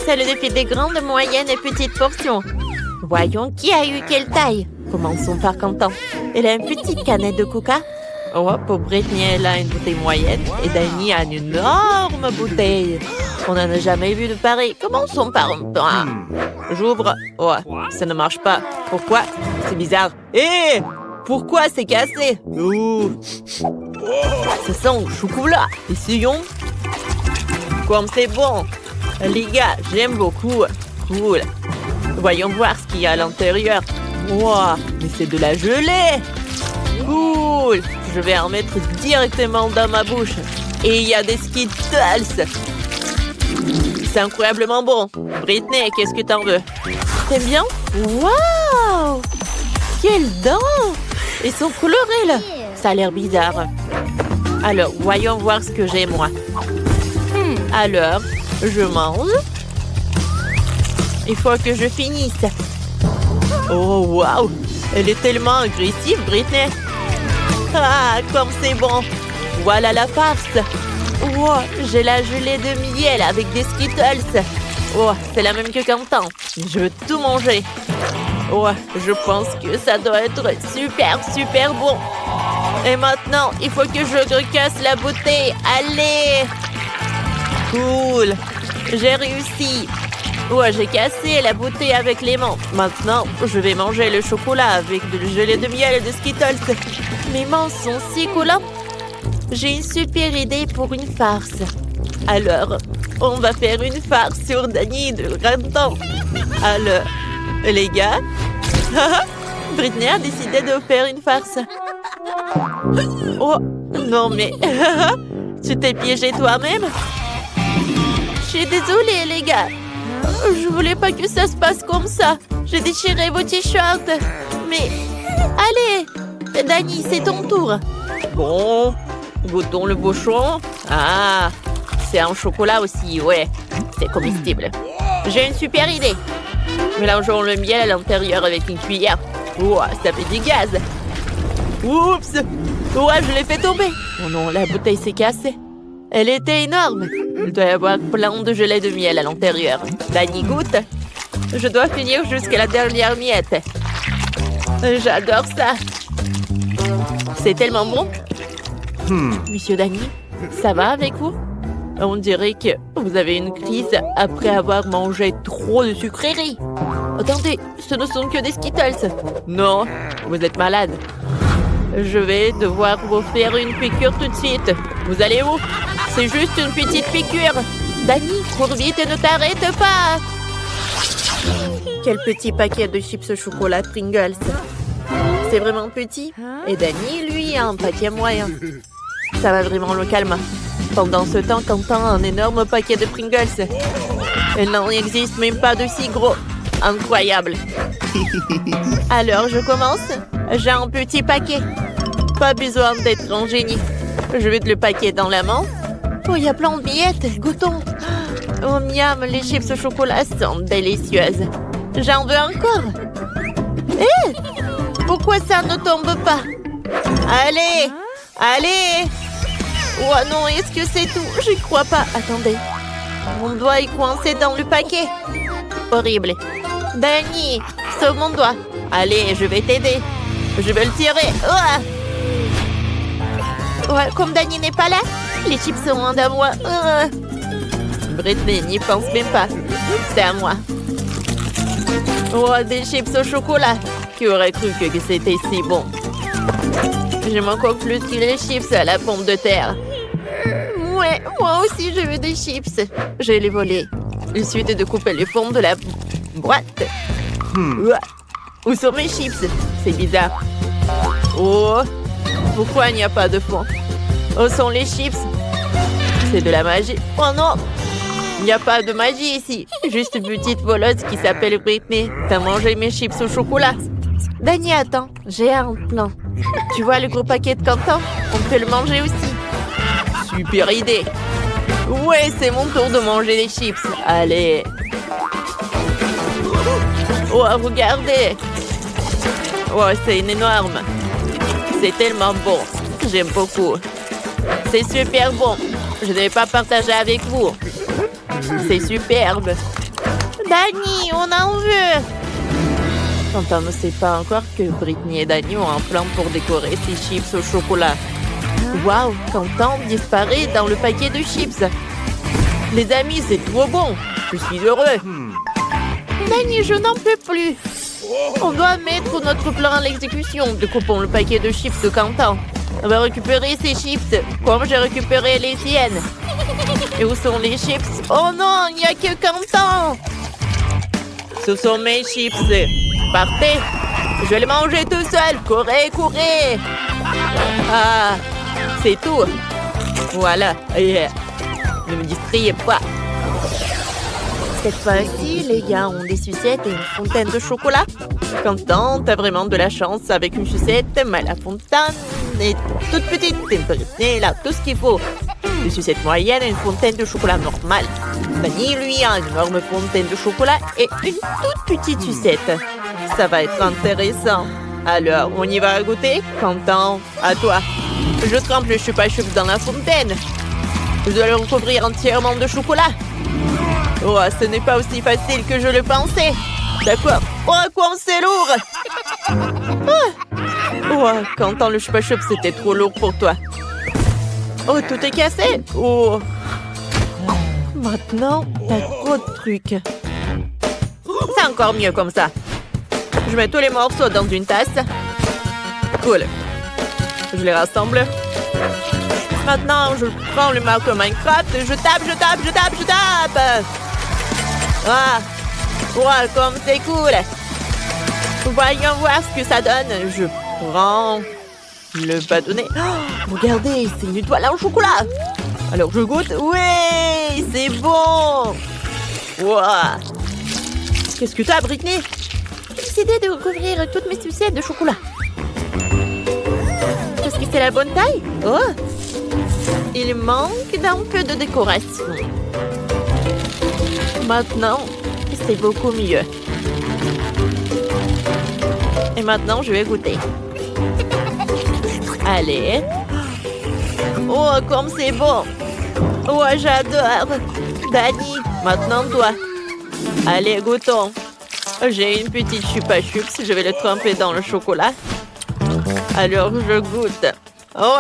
C'est le défi des grandes, moyennes et petites portions. Voyons qui a eu quelle taille. Commençons par Quentin. Elle a une petite canette de coca. Oh, pour Britney, elle a une bouteille moyenne et Danny a une énorme bouteille. On n'en a jamais vu de pareil. Commençons par un pain. J'ouvre. Oh, ça ne marche pas. Pourquoi? C'est bizarre. Hé! Pourquoi c'est cassé? Oh. Ça sent au chocolat. Essayons. Comme c'est bon. Les gars, j'aime beaucoup. Cool. Voyons voir ce qu'il y a à l'intérieur. Wow, mais c'est de la gelée. Cool. Je vais en mettre directement dans ma bouche. Et il y a des Skittles. C'est incroyablement bon. Britney, qu'est-ce que t'en veux? T'aimes bien? Waouh! Quelles dents! Ils sont colorés, là. Ça a l'air bizarre. Alors, voyons voir ce que j'ai, moi. Alors, je mange. Il faut que je finisse. Oh, waouh! Elle est tellement agressive, Britney. Ah, comme c'est bon. Voilà la farce. Wow, j'ai la gelée de miel avec des Skittles. Oh, c'est la même que Quentin. Je veux tout manger. Oh, je pense que ça doit être super, super bon. Et maintenant, il faut que je recasse la bouteille. Allez! Cool! J'ai réussi. Oh, j'ai cassé la bouteille avec les mains. Maintenant, je vais manger le chocolat avec de gelée de miel et de Skittles. Mes mains sont si collantes. J'ai une super idée pour une farce. Alors, on va faire une farce sur Danny de Quentin. Alors, les gars, Britney a décidé de faire une farce. Oh, non mais, tu t'es piégé toi-même? Je suis désolée, les gars. Je voulais pas que ça se passe comme ça. J'ai déchiré vos t-shirts. Mais, allez, Danny, c'est ton tour. Bon, goûtons le bouchon. Ah, c'est un chocolat aussi, ouais. C'est comestible. J'ai une super idée. Mélangeons le miel à l'intérieur avec une cuillère. Ouah, ça fait du gaz. Oups! Ouais, je l'ai fait tomber. Oh non, la bouteille s'est cassée. Elle était énorme. Il doit y avoir plein de gelée de miel à l'intérieur. Danny goûte. Je dois finir jusqu'à la dernière miette. J'adore ça. C'est tellement bon. Monsieur Danny, ça va avec vous? On dirait que vous avez une crise après avoir mangé trop de sucreries. Attendez, ce ne sont que des Skittles. Non, vous êtes malade. Je vais devoir vous faire une piqûre tout de suite. Vous allez où? C'est juste une petite piqûre. Danny, cours vite et ne t'arrête pas. Quel petit paquet de chips au chocolat Pringles. C'est vraiment petit. Et Danny, lui, a un paquet moyen. Ça va vraiment le calmer. Pendant ce temps, Quentin a un énorme paquet de Pringles. Il n'en existe même pas de si gros. Incroyable. Alors, je commence. J'ai un petit paquet. Pas besoin d'être un génie. Je vais le paquet dans la main. Oh, il y a plein de miettes. Goûtons. Oh, miam, les chips au chocolat sont délicieuses. J'en veux encore. Hé! Pourquoi ça ne tombe pas? Allez! Allez! Oh non, est-ce que c'est tout? J'y crois pas. Attendez. Mon doigt est coincé dans le paquet. Horrible. Danny, sauve mon doigt. Allez, je vais t'aider. Je vais le tirer. Ouais, comme Danny n'est pas là, les chips seront à moi. Britney n'y pense même pas. C'est à moi. Oh, des chips au chocolat. Qui aurait cru que c'était si bon? J'aime encore plus que les chips à la pomme de terre. Ouais, moi aussi je veux des chips. Je vais les voler. Il suffit de couper les fonds de la boîte. Où sont mes chips? C'est bizarre. Oh, pourquoi il n'y a pas de fond? Où sont les chips? C'est de la magie. Oh non, il n'y a pas de magie ici. Juste une petite voleuse qui s'appelle Britney. T'as mangé mes chips au chocolat. Danny, attends, j'ai un plan. Tu vois le gros paquet de Quentin? On peut le manger aussi. Super idée. Ouais, c'est mon tour de manger les chips. Allez. Oh, regardez. Oh, c'est énorme. C'est tellement bon. J'aime beaucoup. C'est super bon. Je ne vais pas partager avec vous. C'est superbe. Dani, on en veut! Quentin ne sait pas encore que Britney et Dani ont un plan pour décorer ses chips au chocolat. Waouh, Quentin disparaît dans le paquet de chips. Les amis, c'est trop bon. Je suis heureux. Dani, je n'en peux plus. On doit mettre notre plan à l'exécution. Découpons le paquet de chips de Quentin. On va récupérer ces chips, comme j'ai récupéré les siennes. Et où sont les chips? Oh non, il n'y a que Quentin. Ce sont mes chips. Partez. Je vais les manger tout seul. Courez, courez. Ah, c'est tout. Voilà. Yeah. Ne me distrayez pas. Cette fois-ci, les gars ont des sucettes et une fontaine de chocolat. Quentin, t'as vraiment de la chance avec une sucette, mais la fontaine est toute petite. Et là, tout ce qu'il faut. Une sucette moyenne et une fontaine de chocolat normale. Dani, lui, a une énorme fontaine de chocolat et une toute petite sucette. Ça va être intéressant. Alors, on y va goûter? Quentin, à toi. Je trempe le chupa-chups dans la fontaine. Je dois le recouvrir entièrement de chocolat. Oh, ce n'est pas aussi facile que je le pensais. D'accord. Oh, quoi, c'est lourd. Oh, Quentin, le chupa-chups, c'était trop lourd pour toi. Oh, tout est cassé. Oh. Maintenant, t'as trop de trucs. C'est encore mieux comme ça. Je mets tous les morceaux dans une tasse. Cool. Je les rassemble. Maintenant, je prends le marteau Minecraft. Je tape. Ah, wow, comme c'est cool. Voyons voir ce que ça donne. Je prends le bâtonnet. Oh, regardez, c'est une étoile en chocolat. Alors je goûte. Oui, c'est bon. Wow. Qu'est-ce que t'as, Britney? J'ai décidé de recouvrir toutes mes sucettes de chocolat. Est-ce que c'est la bonne taille? Oh, il manque d'un peu de décoration. Maintenant, c'est beaucoup mieux. Et maintenant, je vais goûter. Allez. Oh, comme c'est bon. Oh, j'adore. Dani, maintenant toi. Allez, goûtons. J'ai une petite chupa-chups. Je vais le tremper dans le chocolat. Alors, je goûte. Oh,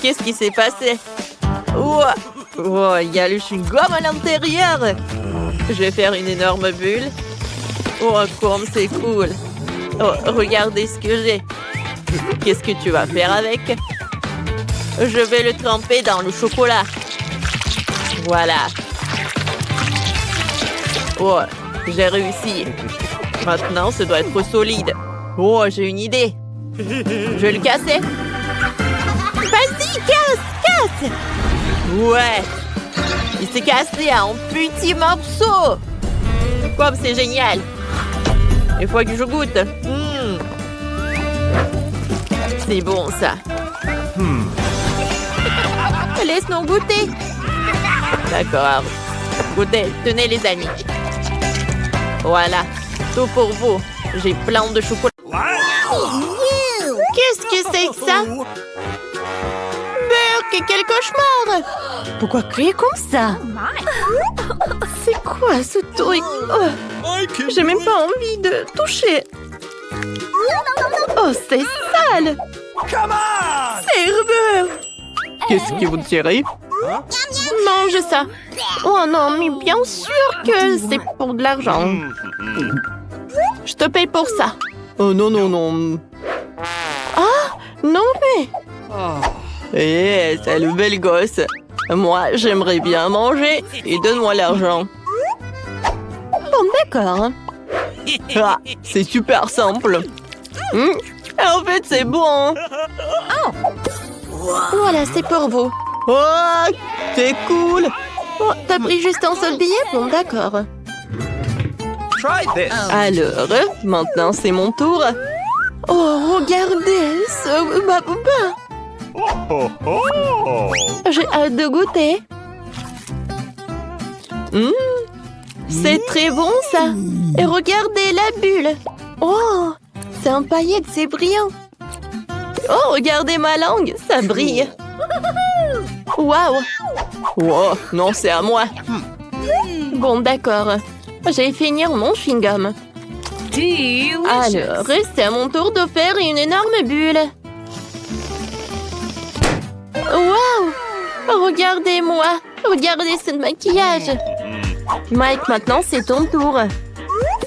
qu'est-ce qui s'est passé? Oh, oh, il y a le chewing-gum à l'intérieur. Je vais faire une énorme bulle. Oh, comme c'est cool. Oh, regardez ce que j'ai. Qu'est-ce que tu vas faire avec? Je vais le tremper dans le chocolat. Voilà. Oh, j'ai réussi. Maintenant, ça doit être solide. Oh, j'ai une idée. Je vais le casser. Vas-y, casse. Ouais. Il s'est cassé en petits morceaux. Comme c'est génial. Il faut que je goûte. C'est bon, ça. Laisse-nous goûter. D'accord. Goûtez. Tenez, les amis. Voilà. Tout pour vous. J'ai plein de chocolat. Qu'est-ce que c'est que ça? Burk, quel cauchemar! Pourquoi crier comme ça? C'est quoi ce truc? Oh, j'ai même pas envie de toucher. Oh, c'est sale! Serveur! Qu'est-ce que vous tirez? Mange ça. Oh non, mais bien sûr que c'est pour de l'argent. Je te paye pour ça. Oh non, non, non. Ah, non mais... Eh, c'est le bel gosse. Moi, j'aimerais bien manger et donne-moi l'argent. Bon, d'accord. Ah, c'est super simple. En fait, c'est bon. Voilà, c'est pour vous. Oh, c'est cool. Oh, t'as pris juste un seul billet? Bon, d'accord. Alors, maintenant, c'est mon tour. Oh, regardez ce babouba. J'ai hâte de goûter. C'est très bon, ça. Et regardez la bulle. Oh, c'est un paillette, c'est brillant. Oh, regardez ma langue, ça brille. Waouh. Oh, non, c'est à moi. Bon, d'accord. Je vais finir mon chewing-gum. Alors, c'est à mon tour de faire une énorme bulle. Waouh! Regardez-moi! Regardez ce maquillage! Mike, maintenant c'est ton tour.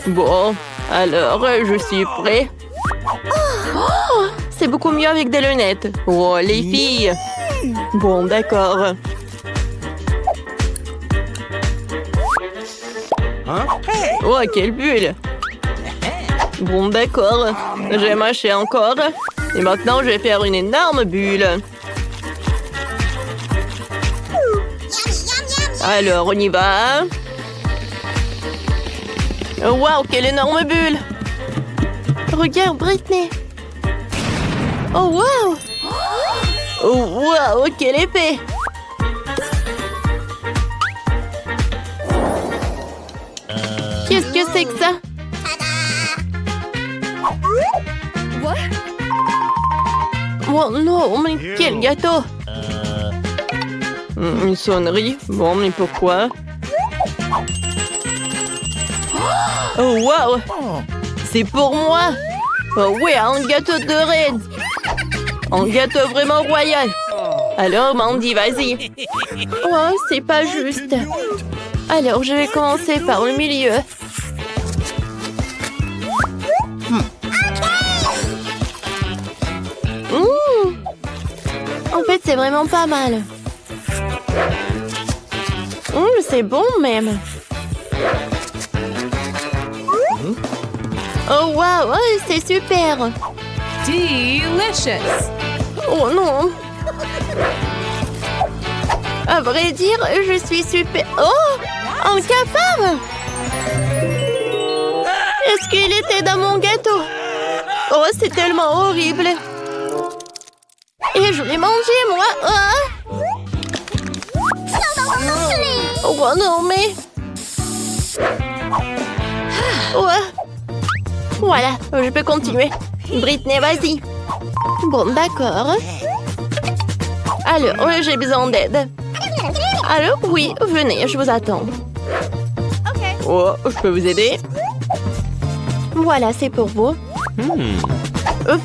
Bon, alors, je suis prêt. Oh, c'est beaucoup mieux avec des lunettes. Oh, les filles! Bon, d'accord. Oh, quelle bulle! Bon, d'accord. J'ai mâché encore. Et maintenant, je vais faire une énorme bulle. Alors, on y va. Waouh, quelle énorme bulle! Regarde, Britney. Oh, waouh! Oh, waouh, quel épée! Qu'est-ce que c'est que ça? Oh non, mais quel gâteau! Une sonnerie. Bon, mais pourquoi? Oh, waouh! C'est pour moi! Oh oui, un gâteau de reine! Un gâteau vraiment royal! Alors, Mandy, vas-y! Oh, c'est pas juste! Alors, je vais commencer par le milieu. En fait, c'est vraiment pas mal. C'est bon même. Oh waouh, c'est super. Delicious. Oh non. À vrai dire, je suis super. Oh, un cafard. Est-ce qu'il était dans mon gâteau? Oh, c'est tellement horrible. Et je l'ai mangé, moi. Oh non, mais... Ouais. Voilà, je peux continuer. Britney, vas-y. Bon, d'accord. Alors, j'ai besoin d'aide. Alors, oui, venez, je vous attends. Oh, je peux vous aider? Voilà, c'est pour vous.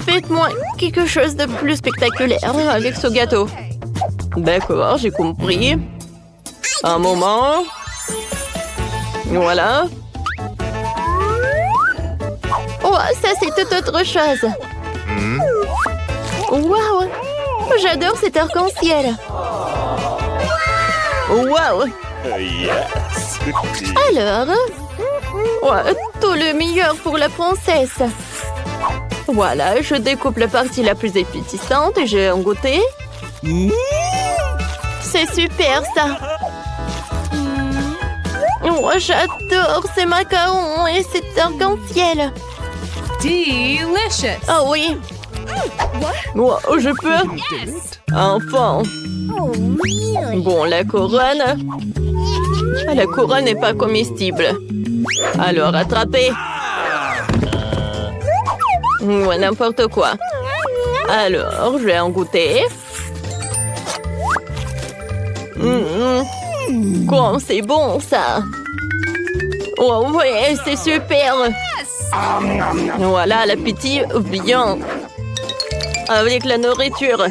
Faites-moi quelque chose de plus spectaculaire avec ce gâteau. D'accord, j'ai compris. Un moment. Voilà. Oh, ça c'est toute autre chose. Waouh! J'adore cet arc-en-ciel. Waouh! Alors, ouais, tout le meilleur pour la princesse. Voilà, je découpe la partie la plus appétissante et j'ai un goûter. C'est super ça. Oh, j'adore ces macarons et cet arc-en-ciel. Delicious. Ah oui. Oh, je peux. Enfin. Bon, la couronne. La couronne n'est pas comestible. Alors, attrapez. Ouais, n'importe quoi. Alors, je vais en goûter. Comme c'est bon, ça. Oh, ouais, c'est super. Voilà, l'appétit vient avec la nourriture.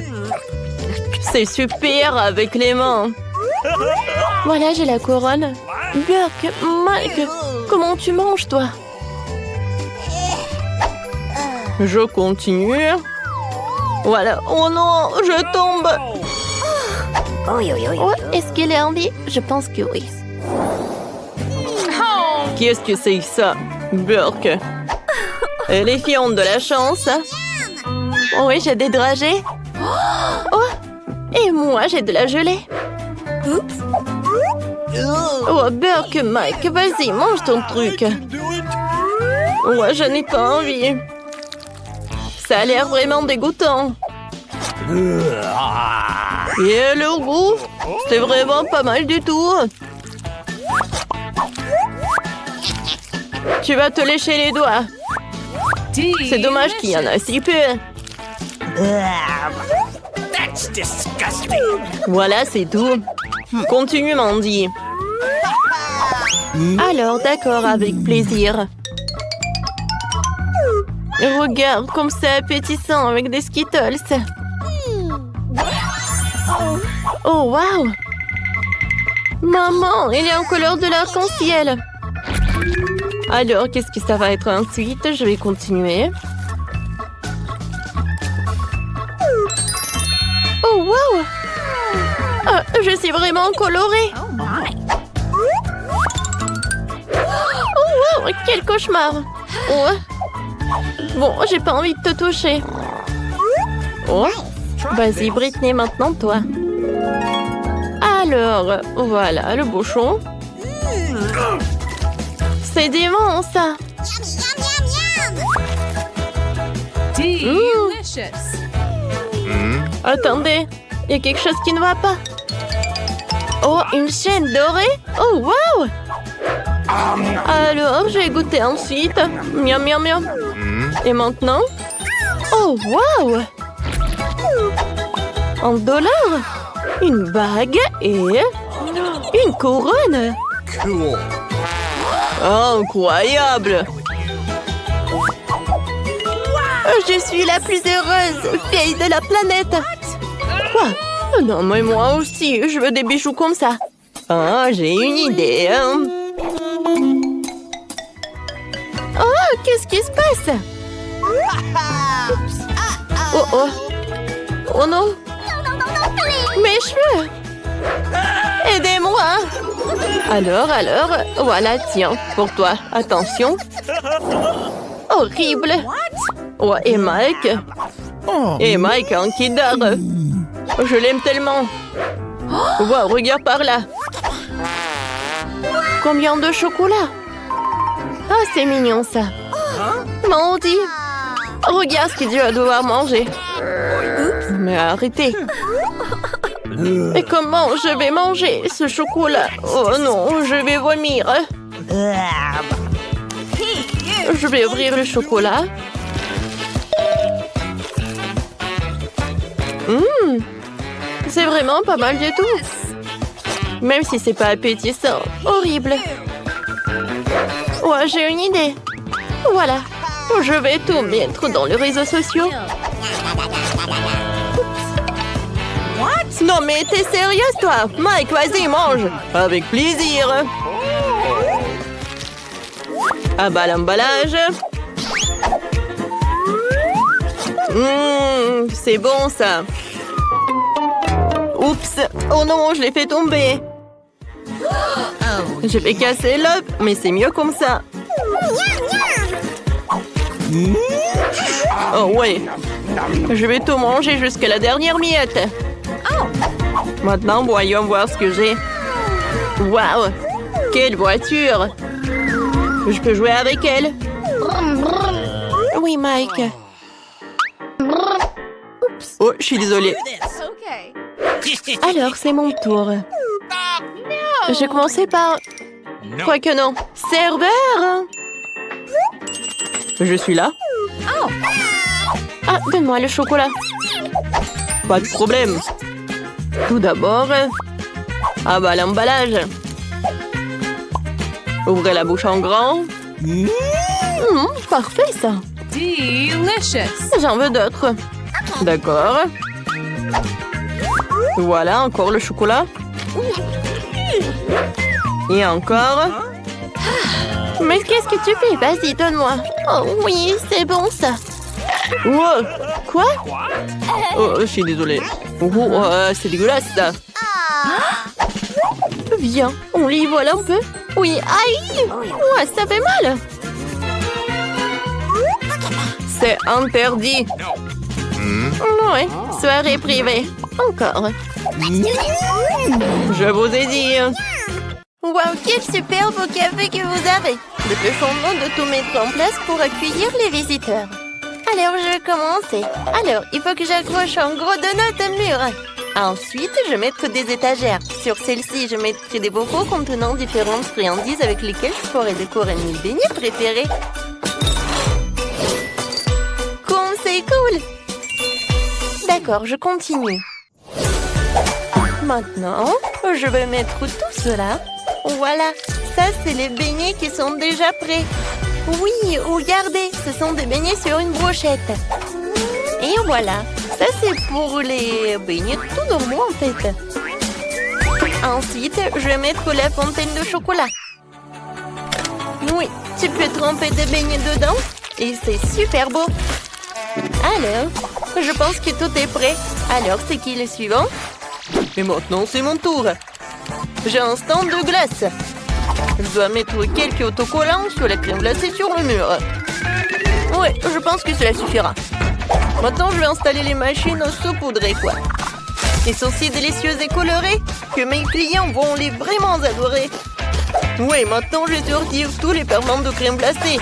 C'est super avec les mains. Voilà, j'ai la couronne. Burke, Mike, comment tu manges, toi? Je continue. Voilà. Oh non, je tombe. Oh, est-ce qu'il est en vie? Je pense que oui. Qu'est-ce que c'est ça, Burke? Les filles ont de la chance. Oh oui, j'ai des dragées. Oh, et moi, j'ai de la gelée. Oh, Burke, Mike, vas-y, mange ton truc. Ouais, je n'ai pas envie. Ça a l'air vraiment dégoûtant. Et le goût, c'est vraiment pas mal du tout. Tu vas te lécher les doigts. C'est dommage qu'il y en a si peu. Voilà, c'est tout. Continue, Mandy. Alors, d'accord, avec plaisir. Regarde comme c'est appétissant avec des Skittles. Oh, wow! Maman, il est en couleur de l'arc-en-ciel. Alors, qu'est-ce que ça va être ensuite? Je vais continuer. Oh, wow! Ah, je suis vraiment colorée. Oh, wow! Quel cauchemar! Oh. Bon, j'ai pas envie de te toucher. Oh! Vas-y, Britney, maintenant toi. Alors, voilà le bouchon. C'est dément, ça. Delicious. Attendez, il y a quelque chose qui ne va pas. Oh, une chaîne dorée? Oh, wow! Alors, j'ai goûté ensuite. Miam, miam, miam. Et maintenant? Oh, wow! En dollars? Une bague et une couronne. Cool. Incroyable! Je suis la plus heureuse fille de la planète. Quoi? Non, mais moi aussi, je veux des bijoux comme ça. Ah, j'ai une idée. Oh, qu'est-ce qui se passe? Oh, oh. Oh non. Mes cheveux. Aidez-moi. Alors, voilà, tiens, pour toi. Attention. Horrible. Oh, et Mike? Et Mike en kidar. Je l'aime tellement. Wow, regarde par là. Combien de chocolat? Ah, c'est mignon, ça. Maudit. Regarde ce qu'il va devoir manger. Mais arrêtez. Et comment je vais manger ce chocolat? Oh non, je vais vomir. Je vais ouvrir le chocolat. C'est vraiment pas mal du tout. Même si c'est pas appétissant. Horrible. Ouais, j'ai une idée. Voilà. Je vais tout mettre dans les réseaux sociaux. Non mais t'es sérieuse toi? Mike, vas-y, mange. Avec plaisir. Ah bah l'emballage. C'est bon ça. Oups. Oh non, je l'ai fait tomber. Je vais casser l'œuf, mais c'est mieux comme ça. Oh ouais. Je vais tout manger jusqu'à la dernière miette. Maintenant, voyons voir ce que j'ai. Waouh! Quelle voiture! Je peux jouer avec elle? Oui, Mike. Oh, je suis désolée. Alors, c'est mon tour. J'ai commencé par... Quoique non. Serveur! Je suis là. Ah, donne-moi le chocolat. Pas de problème. Tout d'abord... Ah bah l'emballage. Ouvrez la bouche en grand. Parfait ça. Delicious. J'en veux d'autres. D'accord. Voilà, encore le chocolat. Et encore. Mais qu'est-ce que tu fais? Vas-y, donne-moi. Oh oui, c'est bon ça. Wow. Quoi? Oh, je suis désolée. Oh, c'est dégueulasse ça. Viens, on les vole un peu. Oui, aïe! Ouais, ça fait mal. C'est interdit. Ouais, soirée privée. Encore. Je vous ai dit. Wow, quel superbe café que vous avez. Dépêchons-nous de tout mettre en place pour accueillir les visiteurs. Alors, je vais commencer. Alors, il faut que j'accroche un gros donut au mur. Ensuite, je mettrai des étagères. Sur celle-ci, je mettrai des bocaux contenant différentes friandises avec lesquelles je pourrai décorer mes beignets préférés. Comme c'est cool! D'accord, je continue. Maintenant, je vais mettre tout cela. Voilà, Ça, c'est les beignets qui sont déjà prêts. Oui, regardez, ce sont des beignets sur une brochette. Et voilà, ça c'est pour les beignets tout normaux en fait. Ensuite, je vais mettre la fontaine de chocolat. Oui, tu peux tremper des beignets dedans et c'est super beau. Alors, je pense que tout est prêt. Alors, c'est qui le suivant? Et maintenant, c'est mon tour. J'ai un stand de glace. Je dois mettre quelques autocollants sur la crème glacée sur le mur. Ouais, je pense que cela suffira. Maintenant, je vais installer les machines saupoudrées, quoi. Ils sont si délicieuses et colorées que mes clients vont les vraiment adorer. Oui, maintenant, je vais sortir tous les ferments de crème glacée.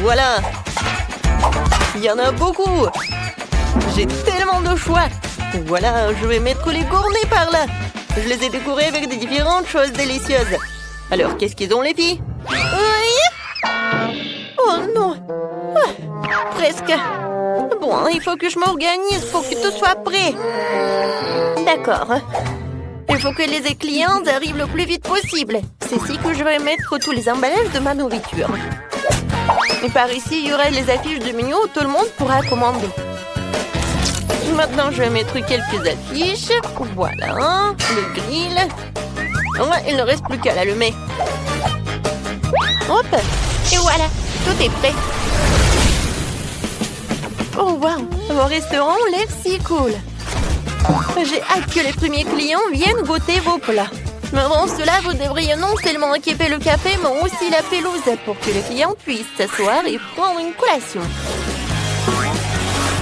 Voilà. Il y en a beaucoup. J'ai tellement de choix. Voilà, je vais mettre les gourmets par là. Je les ai décorés avec des différentes choses délicieuses. Alors, qu'est-ce qu'ils ont, les filles? Oh non. Presque. Bon, il faut que je m'organise pour que tout soit prêt. D'accord. Il faut que les clients arrivent le plus vite possible. C'est ici que je vais mettre tous les emballages de ma nourriture. Et par ici, il y aura les affiches de menu où tout le monde pourra commander. Maintenant, je vais mettre quelques affiches. Voilà, le grill. Ouais, il ne reste plus qu'à l'allumer. Hop, et voilà, tout est prêt. Oh wow, vos restaurants ont l'air si cool. J'ai hâte que les premiers clients viennent goûter vos plats. Mais avant cela, vous devriez non seulement équiper le café, mais aussi la pelouse pour que les clients puissent s'asseoir et prendre une collation.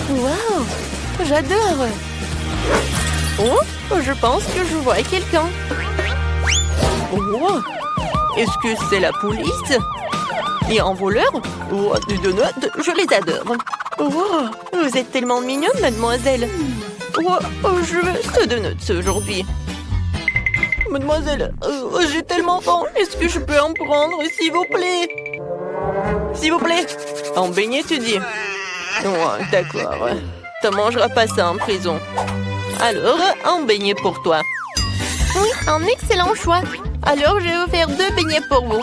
Wow, j'adore. Oh, je pense que je vois quelqu'un. Oh, est-ce que c'est la police? Et un voleur? Oh, des donuts, je les adore. Oh, vous êtes tellement mignonne, mademoiselle. Oh, je veux ce donut aujourd'hui. Mademoiselle, j'ai tellement faim. Est-ce que je peux en prendre, s'il vous plaît? S'il vous plaît. En beignet, tu dis? Oh, d'accord. Tu mangeras pas ça en prison. Alors, un beignet pour toi. Oui, un excellent choix. Alors, je vais vous faire 2 beignets pour vous.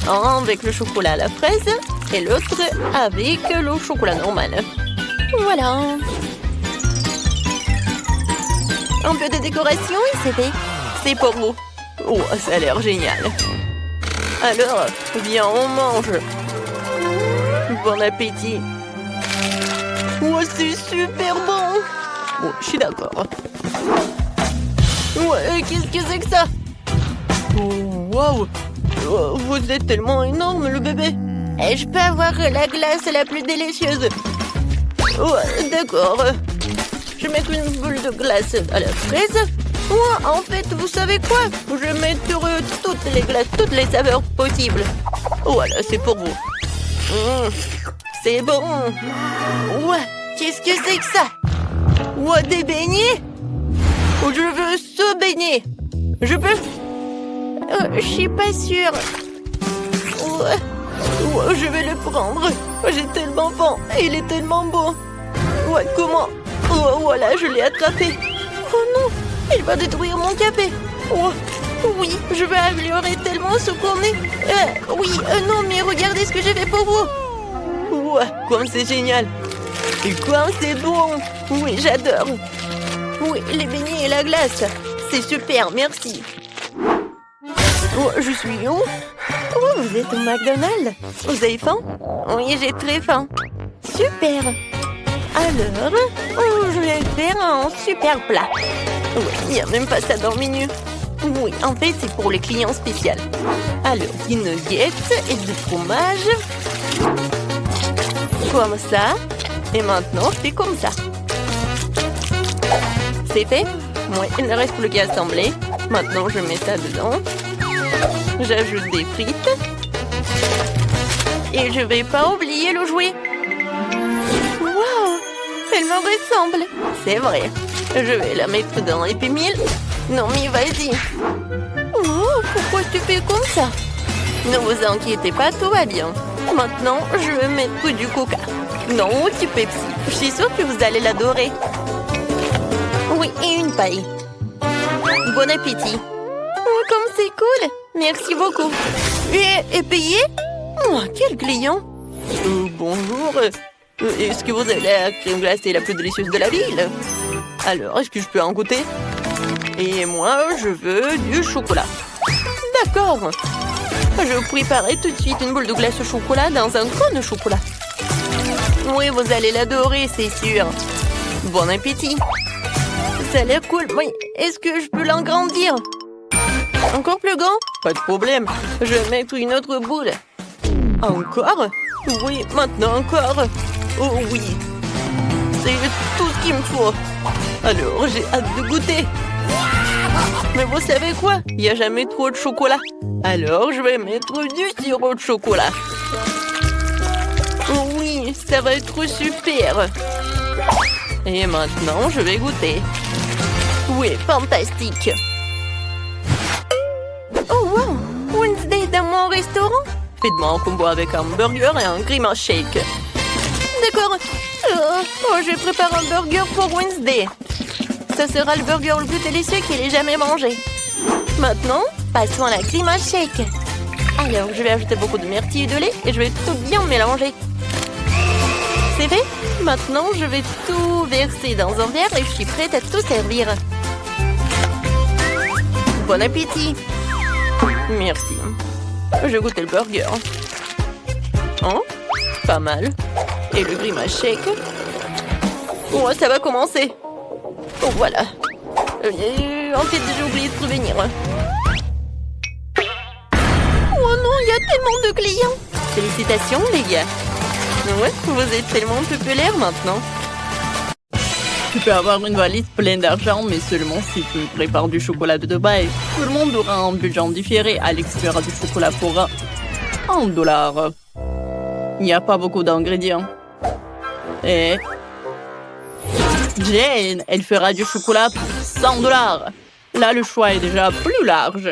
Un avec le chocolat à la fraise et l'autre avec le chocolat normal. Voilà. Un peu de décoration et c'est fait. C'est pour vous. Oh, ça a l'air génial. Alors, viens, on mange. Bon appétit. Oh, c'est super bon. Oh, je suis d'accord. Ouais, qu'est-ce que c'est que ça? Oh, waouh. Oh, vous êtes tellement énorme, le bébé. Et je peux avoir la glace la plus délicieuse. Oh, d'accord. Je vais mettre une boule de glace à la fraise. Oh, en fait, vous savez quoi? Je vais mettre toutes les glaces, toutes les saveurs possibles. Voilà, c'est pour vous. C'est bon. Ouais, qu'est-ce que c'est que ça? Ouais, des beignets? Je veux ce beignet. Je peux? Je suis pas sûre. Ouais, je vais le prendre. J'ai tellement faim. Il est tellement beau. Ouais, comment? Oh, voilà, je l'ai attrapé. Oh non, il va détruire mon café. Oh, oui, je vais améliorer tellement ce qu'on est. Oui, non, mais regardez ce que j'ai fait pour vous. Ouais, comme c'est génial. Et comme c'est bon. Oui, j'adore. Oui, les beignets et la glace. C'est super, merci. Oh, je suis où? Oh, vous êtes au McDonald's. Vous avez faim? Oui, j'ai très faim. Super. Alors, je vais faire un super plat. Oui, il n'y a même pas ça dans le menu. Oui, en fait, c'est pour les clients spéciaux. Alors, des nuggets et du fromage. Comme ça. Et maintenant, je fais comme ça. C'est fait? Oui, il ne reste plus qu'à assembler. Maintenant, je mets ça dedans. J'ajoute des frites. Et je vais pas oublier le jouet. Waouh! Elle me ressemble. C'est vrai. Je vais la mettre dans Happy Meal. Non, mais vas-y. Oh, pourquoi tu fais comme ça? Ne vous inquiétez pas, tout va bien. Maintenant, je vais mettre du coca. Non, du Pepsi. Je suis sûre que vous allez l'adorer. Oui, et une paille. Bon appétit. Oh, comme c'est cool. Merci beaucoup. Et payé? Oh, quel client! Bonjour. Est-ce que vous avez la crème glacée la plus délicieuse de la ville? Alors, est-ce que je peux en goûter? Et moi, je veux du chocolat. D'accord. Je vous préparerai tout de suite une boule de glace au chocolat dans un cône au chocolat. Oui, vous allez l'adorer, c'est sûr. Bon appétit. Ça a l'air cool. Oui, est-ce que je peux l'agrandir? Encore plus grand? Pas de problème. Je vais mettre une autre boule. Encore? Oui, maintenant encore. Oh oui. C'est tout ce qu'il me faut. Alors, j'ai hâte de goûter. Mais vous savez quoi? Il n'y a jamais trop de chocolat. Alors, je vais mettre du sirop de chocolat. Oh oui, ça va être super. Et maintenant, je vais goûter. Oui, fantastique. Oh wow, Wednesday dans mon restaurant? Faites-moi un combo avec un burger et un grimace shake. D'accord. Je prépare un burger pour Wednesday. Ce sera le burger le plus délicieux qu'il ait jamais mangé. Maintenant, passons à la grimace shake. Alors, je vais ajouter beaucoup de myrtille et de lait et je vais tout bien mélanger. C'est fait? Maintenant, je vais tout verser dans un verre et je suis prête à tout servir. Bon appétit! Merci. Je vais goûter le burger. Oh, pas mal. Et le grimace shake. Oh, ça va commencer. Oh, voilà. En fait, j'ai oublié de prévenir. Oh non, il y a tellement de clients. Félicitations, les gars. Ouais, vous êtes tellement populaire maintenant. Tu peux avoir une valise pleine d'argent, mais seulement si tu prépares du chocolat de Dubaï. Tout le monde aura un budget différé. Alex fera du chocolat pour $1. Il n'y a pas beaucoup d'ingrédients. Et Jane, elle fera du chocolat pour $100. Là, le choix est déjà plus large.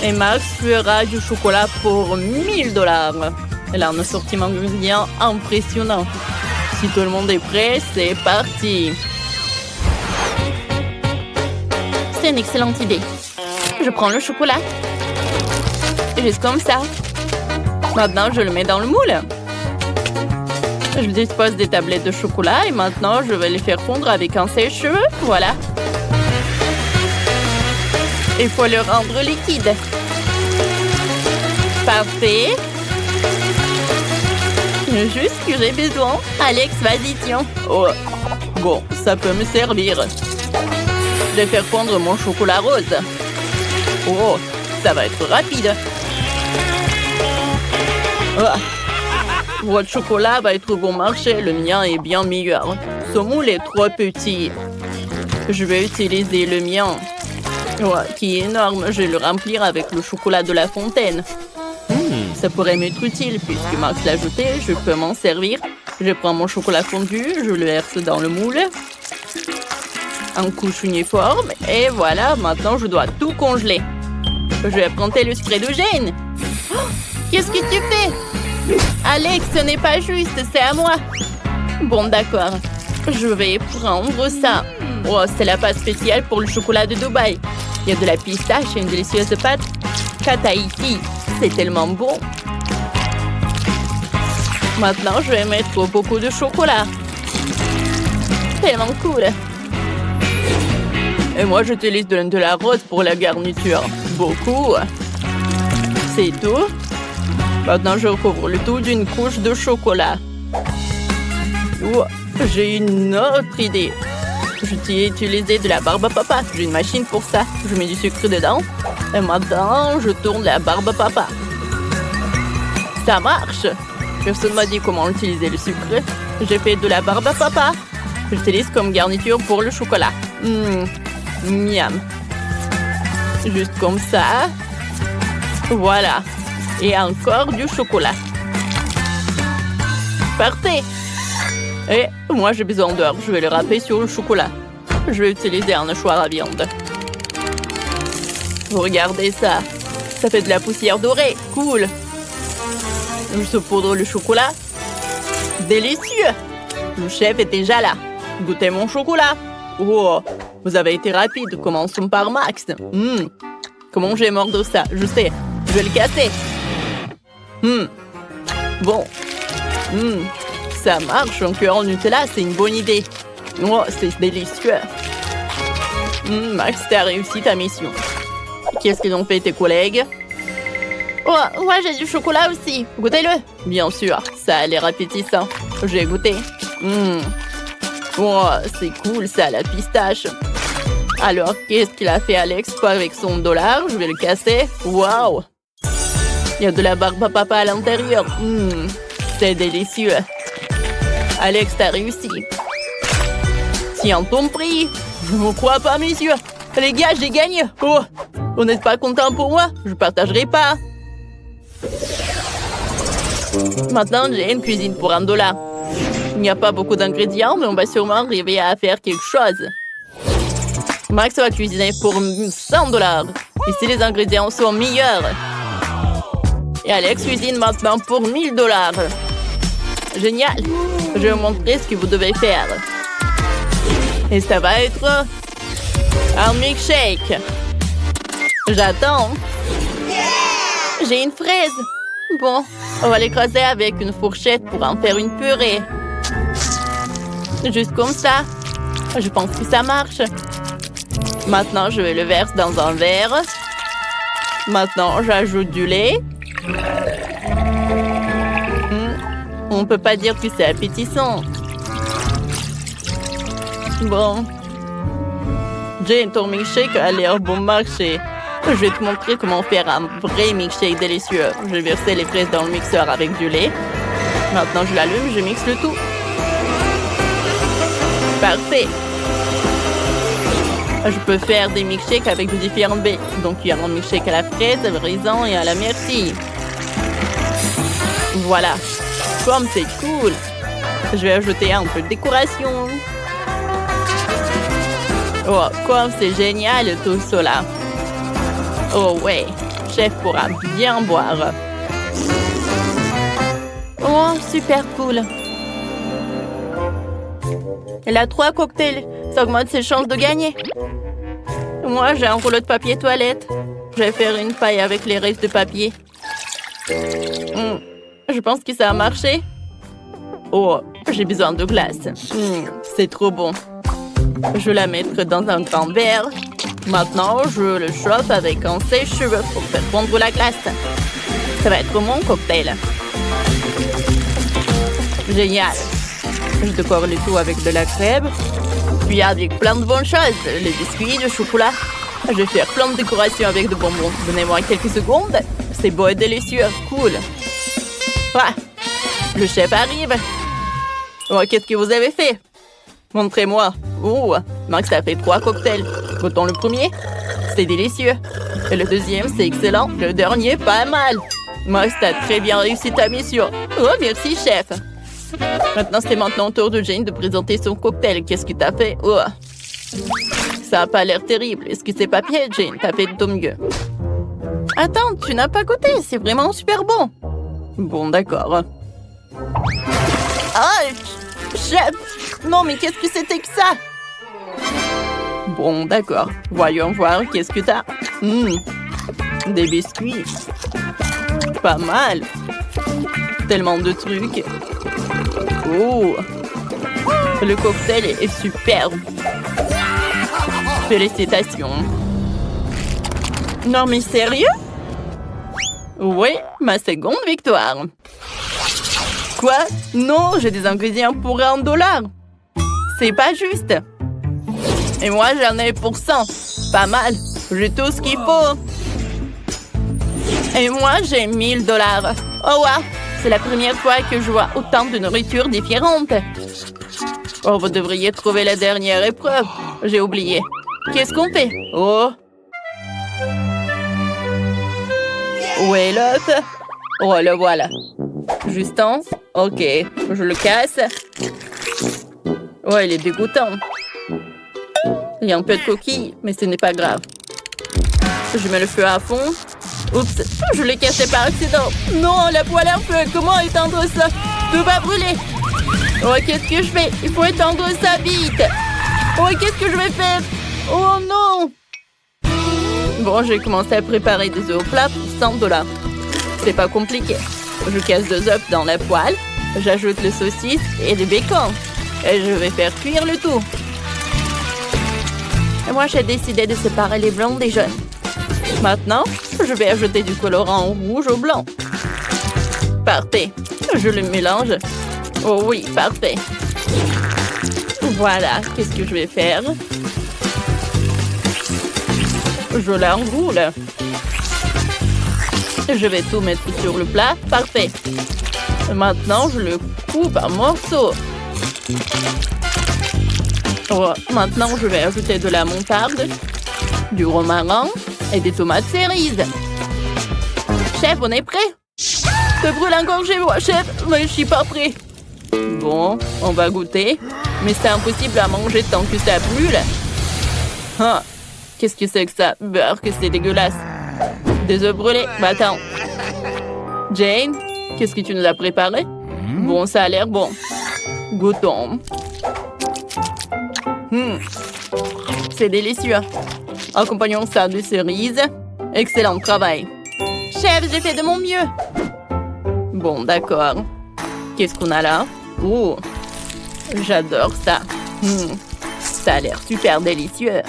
Et Max fera du chocolat pour $1000. Elle a un assortiment d'ingrédients impressionnant. Si tout le monde est prêt, c'est parti. C'est une excellente idée. Je prends le chocolat. Juste comme ça. Maintenant, je le mets dans le moule. Je dispose des tablettes de chocolat et maintenant, je vais les faire fondre avec un sèche-cheveux. Voilà. Il faut le rendre liquide. Parfait. Juste ce que j'ai besoin. Alex, vas-y, tiens. Oh, bon, ça peut me servir. Je vais faire fondre mon chocolat rose. Oh, ça va être rapide. Ah. Votre chocolat va être bon marché. Le mien est bien meilleur. Ce moule est trop petit. Je vais utiliser le mien, qui est énorme. Je vais le remplir avec le chocolat de la fontaine. Ça pourrait m'être utile puisque Max l'a ajouté. Je peux m'en servir. Je prends mon chocolat fondu, je le verse dans le moule. En couche uniforme. Et voilà, maintenant je dois tout congeler. Je vais prendre le secret de Jane. Oh, qu'est-ce que tu fais? Alex, ce n'est pas juste, c'est à moi. Bon, d'accord. Je vais prendre ça. Oh, c'est la pâte spéciale pour le chocolat de Dubaï. Il y a de la pistache et une délicieuse pâte Kataïti. C'est tellement bon. Maintenant, je vais mettre beaucoup de chocolat. Tellement cool. Et moi, j'utilise de la rose pour la garniture. Beaucoup. C'est tout. Maintenant, je recouvre le tout d'une couche de chocolat. Oh, j'ai une autre idée. Je t'ai utilisé de la barbe à papa. J'ai une machine pour ça. Je mets du sucre dedans. Et maintenant, je tourne la barbe à papa. Ça marche. Personne m'a dit comment utiliser le sucre. J'ai fait de la barbe à papa. J'utilise comme garniture pour le chocolat. Miam. Juste comme ça. Voilà. Et encore du chocolat. Parfait. Et moi, j'ai besoin d'heures. Je vais le râper sur le chocolat. Je vais utiliser un hachoir à viande. Regardez ça. Ça fait de la poussière dorée. Cool. Je saupoudre le chocolat. Délicieux. Le chef est déjà là. Goûtez mon chocolat. Oh, vous avez été rapide. Commençons par Max. Comment je vais mordre ça? Je sais. Je vais le casser. Bon. Ça marche. Un cœur en Nutella, c'est une bonne idée. Oh, c'est délicieux. Max, t'as réussi ta mission. Qu'est-ce qu'ils ont fait tes collègues? Oh, ouais, j'ai du chocolat aussi. Goûtez-le. Bien sûr, ça a l'air appétissant. J'ai goûté. Oh, c'est cool, ça, la pistache. Alors, qu'est-ce qu'il a fait Alex avec son dollar? Je vais le casser. Waouh! Il y a de la barbe à papa à l'intérieur. C'est délicieux. Alex, t'as réussi. Tiens ton prix. Je ne crois pas, messieurs. Les gars, j'ai gagné. Oh, vous n'êtes pas content pour moi? Je partagerai pas. Maintenant, j'ai une cuisine pour $1. Il n'y a pas beaucoup d'ingrédients, mais on va sûrement arriver à faire quelque chose. Max va cuisiner pour $100. Ici, les ingrédients sont meilleurs. Et Alex cuisine maintenant pour $1000. Génial. Je vais vous montrer ce que vous devez faire. Et ça va être un milkshake. J'attends. J'ai une fraise. Bon, on va l'écraser avec une fourchette pour en faire une purée. Juste comme ça. Je pense que ça marche. Maintenant, je vais le verser dans un verre. Maintenant, j'ajoute du lait. On ne peut pas dire que c'est appétissant. Bon. Jane, ton milkshake a l'air bon marché. Je vais te montrer comment faire un vrai milkshake délicieux. Je vais verser les fraises dans le mixeur avec du lait. Maintenant, je l'allume, je mixe le tout. Parfait. Je peux faire des milkshakes avec de différentes baies. Donc, il y a un milkshake à la fraise, au raisin et à la myrtille. Voilà. Comme c'est cool. Je vais ajouter un peu de décoration. Oh, comme c'est génial tout cela. Oh ouais, chef pourra bien boire. Oh, super cool. Elle a 3 cocktails. Ça augmente ses chances de gagner. Moi, j'ai un rouleau de papier toilette. Je vais faire une paille avec les restes de papier. Je pense que ça a marché. Oh, j'ai besoin de glace. C'est trop bon. Je vais la mettre dans un grand verre. Maintenant, je le chauffe avec un sèche-cheveux pour faire fondre la glace. Ça va être mon cocktail. Génial. Je décore le tout avec de la crème. Puis avec plein de bonnes choses. Les biscuits, le chocolat. Je vais faire plein de décorations avec de bonbons. Donnez-moi quelques secondes. C'est beau et délicieux. Cool. Ah, le chef arrive. Oh, qu'est-ce que vous avez fait? Montrez-moi. Oh, Max a fait 3 cocktails. Goûtons le premier. C'est délicieux. Et le deuxième, c'est excellent. Le dernier, pas mal. Max, t'as très bien réussi ta mission. Oh, merci, chef. Maintenant, c'est maintenant au tour de Jane de présenter son cocktail. Qu'est-ce que t'as fait? Oh, ça n'a pas l'air terrible. Est-ce que c'est pas pied, Jane? T'as fait de ton mieux. Attends, tu n'as pas goûté. C'est vraiment super bon. Bon, d'accord. Ah, chef! Non, mais qu'est-ce que c'était que ça? Bon, d'accord. Voyons voir, qu'est-ce que t'as? Des biscuits. Pas mal. Tellement de trucs. Oh! Le cocktail est superbe. Félicitations. Non, mais sérieux? Oui, ma seconde victoire. Quoi? Non, j'ai des ingrédients pour $1. C'est pas juste. Et moi, j'en ai pour 100. Pas mal. J'ai tout ce qu'il faut. Et moi, j'ai $1000. Oh, wow. C'est la première fois que je vois autant de nourriture différente. Oh, vous devriez trouver la dernière épreuve. J'ai oublié. Qu'est-ce qu'on fait? Oh. Où est l'autre? Oh, le voilà. Justin? Ok, je le casse. Oh, il est dégoûtant. Il y a un peu de coquille, mais ce n'est pas grave. Je mets le feu à fond. Oups, je l'ai cassé par accident. Non, la poêle à feu, comment éteindre ça? Tout va brûler. Oh, qu'est-ce que je fais? Il faut éteindre ça vite. Oh, qu'est-ce que je vais faire? Oh non! Bon, j'ai commencé à préparer des œufs au plat pour 100 $. C'est pas compliqué. Je casse 2 œufs dans la poêle, j'ajoute le saucisse et le bacon. Et je vais faire cuire le tout. Et moi, j'ai décidé de séparer les blancs des jaunes. Maintenant, je vais ajouter du colorant rouge au blanc. Parfait. Je le mélange. Oh oui, parfait. Voilà, qu'est-ce que je vais faire? Je l'enroule. Je vais tout mettre sur le plat. Parfait. Maintenant, je le coupe en morceaux. Oh, maintenant, je vais ajouter de la moutarde, du romarin et des tomates cerises. Chef, on est prêt? Ça brûle encore chez moi, chef, mais je suis pas prêt. Bon, on va goûter. Mais c'est impossible à manger tant que ça brûle. Ah, qu'est-ce que c'est que ça? Beurre, que c'est dégueulasse. Des œufs brûlés. Bah attends. Jane, qu'est-ce que tu nous as préparé? Bon, ça a l'air bon. Goûtons. C'est délicieux. Accompagnons ça de cerises. Excellent travail. Chef, j'ai fait de mon mieux. Bon, d'accord. Qu'est-ce qu'on a là? Oh, j'adore ça. Ça a l'air super délicieux.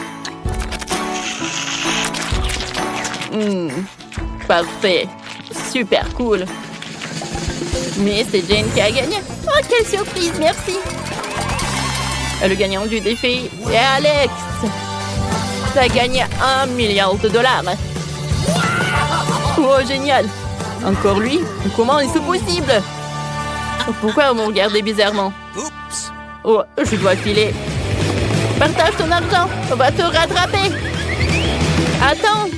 Parfait. Super cool. Mais c'est Jane qui a gagné. Oh, quelle surprise, merci. Le gagnant du défi est Alex. Ça a gagné $1 milliard. Oh, génial. Encore lui? Comment est-ce possible? Pourquoi vous me regardez bizarrement? Oh, je dois filer. Partage ton argent. On va te rattraper. Attends.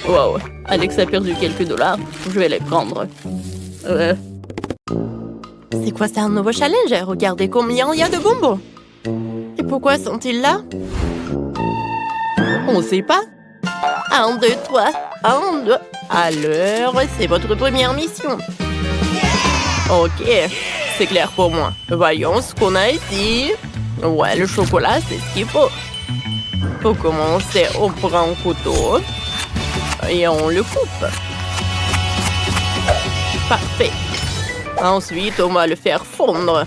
Wow. Alex a perdu quelques dollars. Je vais les prendre. C'est quoi, c'est un nouveau challenge? Regardez combien il y a de bonbons. Et pourquoi sont-ils là? On sait pas. 1, 2, 3. 1, 2. Alors, c'est votre première mission. Ok, c'est clair pour moi. Voyons ce qu'on a ici. Ouais, le chocolat, c'est ce qu'il faut. Pour commencer, on prend un couteau et on le coupe. Parfait. Ensuite, on va le faire fondre.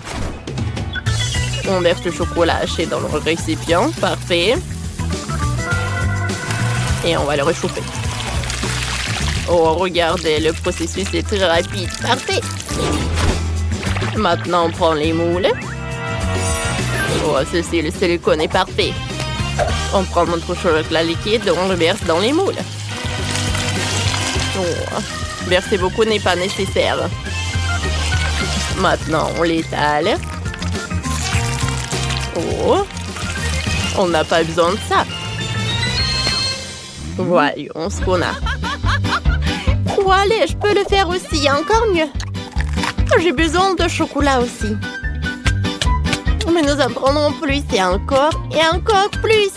On verse le chocolat haché dans le récipient. Parfait. Et on va le réchauffer. Oh, regardez, le processus est très rapide. Parfait. Maintenant, on prend les moules. Oh, ceci, le silicone est parfait. On prend notre chocolat liquide et on le verse dans les moules. Oh, verser beaucoup n'est pas nécessaire. Maintenant, on l'étale. Oh, on n'a pas besoin de ça. Voyons ce qu'on a. Oh, allez, je peux le faire aussi, encore mieux. J'ai besoin de chocolat aussi. Mais nous en prendrons plus et encore plus.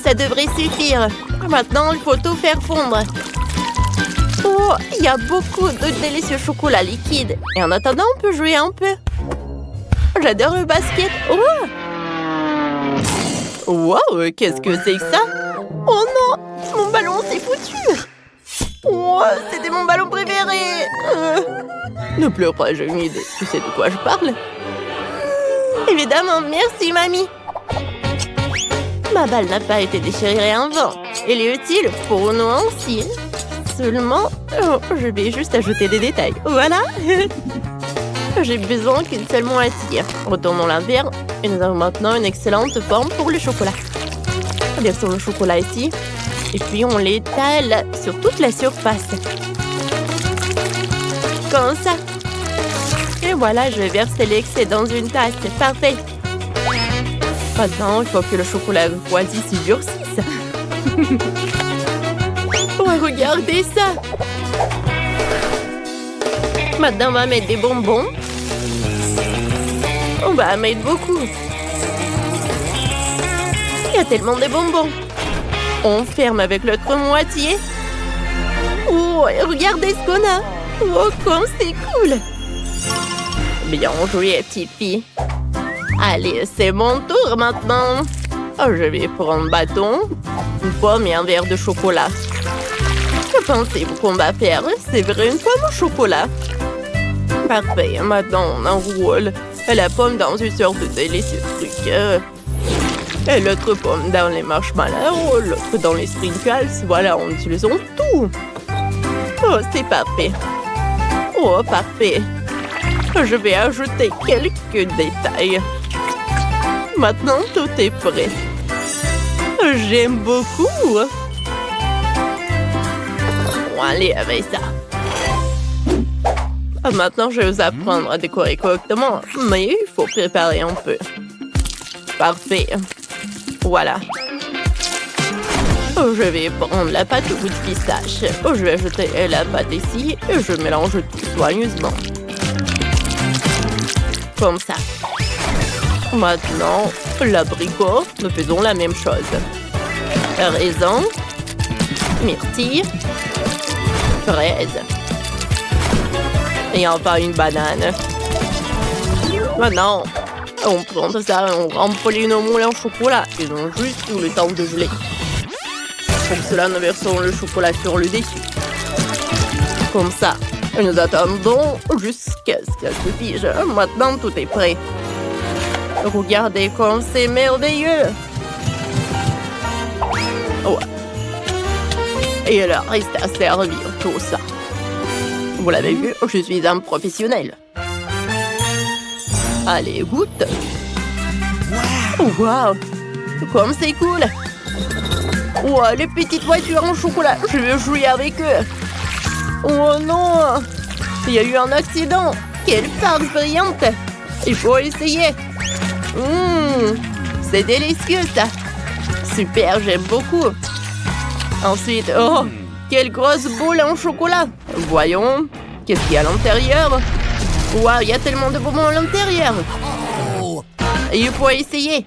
Ça devrait suffire. Maintenant, il faut tout faire fondre. Oh, il y a beaucoup de délicieux chocolat liquide. Et en attendant, on peut jouer un peu. J'adore le basket. Oh! Wow, qu'est-ce que c'est que ça? Oh non, mon ballon s'est foutu. Oh, c'était mon ballon préféré. Ne pleure pas, j'ai une idée. Tu sais de quoi je parle? Évidemment, merci, mamie. Ma balle n'a pas été déchirée en vent. Elle est utile pour nous aussi. Seulement, je vais juste ajouter des détails. Voilà. J'ai besoin qu'une seule moitié. Retournons la verre et nous avons maintenant une excellente forme pour le chocolat. Versons le chocolat ici. Et puis on l'étale sur toute la surface. Comme ça. Et voilà, je vais verser l'excès dans une tasse. C'est parfait. Maintenant, il faut que le chocolat refroidi s'y durcisse. Oh, regardez ça. Maintenant, on va mettre des bonbons. On va mettre beaucoup. Il y a tellement de bonbons. On ferme avec l'autre moitié. Oh, regardez ce qu'on a. Oh, comme c'est cool. Bien joué, petite fille. Allez, c'est mon tour maintenant. Je vais prendre un bâton, une pomme et un verre de chocolat. Que pensez-vous qu'on va faire? C'est vrai, une pomme au chocolat. Parfait, maintenant on enroule la pomme dans une sorte de délicieux truc. Et l'autre pomme dans les marshmallows, l'autre dans les sprinkles. Voilà, on utilise tout. Oh, c'est parfait. Oh, parfait. Je vais ajouter quelques détails. Maintenant, tout est prêt. J'aime beaucoup. Bon, allez, avec ça. Maintenant, je vais vous apprendre à décorer correctement, mais il faut préparer un peu. Parfait. Voilà. Je vais prendre la pâte au goût de pistache. Je vais ajouter la pâte ici et je mélange tout soigneusement. Comme ça. Maintenant, l'abricot, nous faisons la même chose. Raisin, myrtille, fraise. Et enfin une banane. Maintenant, on prend tout ça et on remplit nos moules en chocolat. Ils ont juste eu le temps de geler. Pour cela, nous versons le chocolat sur le dessus. Comme ça. Et nous attendons jusqu'à ce qu'elle se fige. Maintenant, tout est prêt. Regardez comme c'est merveilleux. Ouais. Et il reste à servir tout ça. Vous l'avez vu, je suis un professionnel. Allez, goûte. Wow. Comme c'est cool. Wow, les petites voitures en chocolat. Je vais jouer avec eux. Oh non. Il y a eu un accident. Quelle farce brillante. Il faut essayer. C'est délicieux, ça. Super, j'aime beaucoup. Ensuite, oh, quelle grosse boule en chocolat. Voyons, qu'est-ce qu'il y a à l'intérieur? Waouh, il y a tellement de bonbons à l'intérieur. Il faut essayer.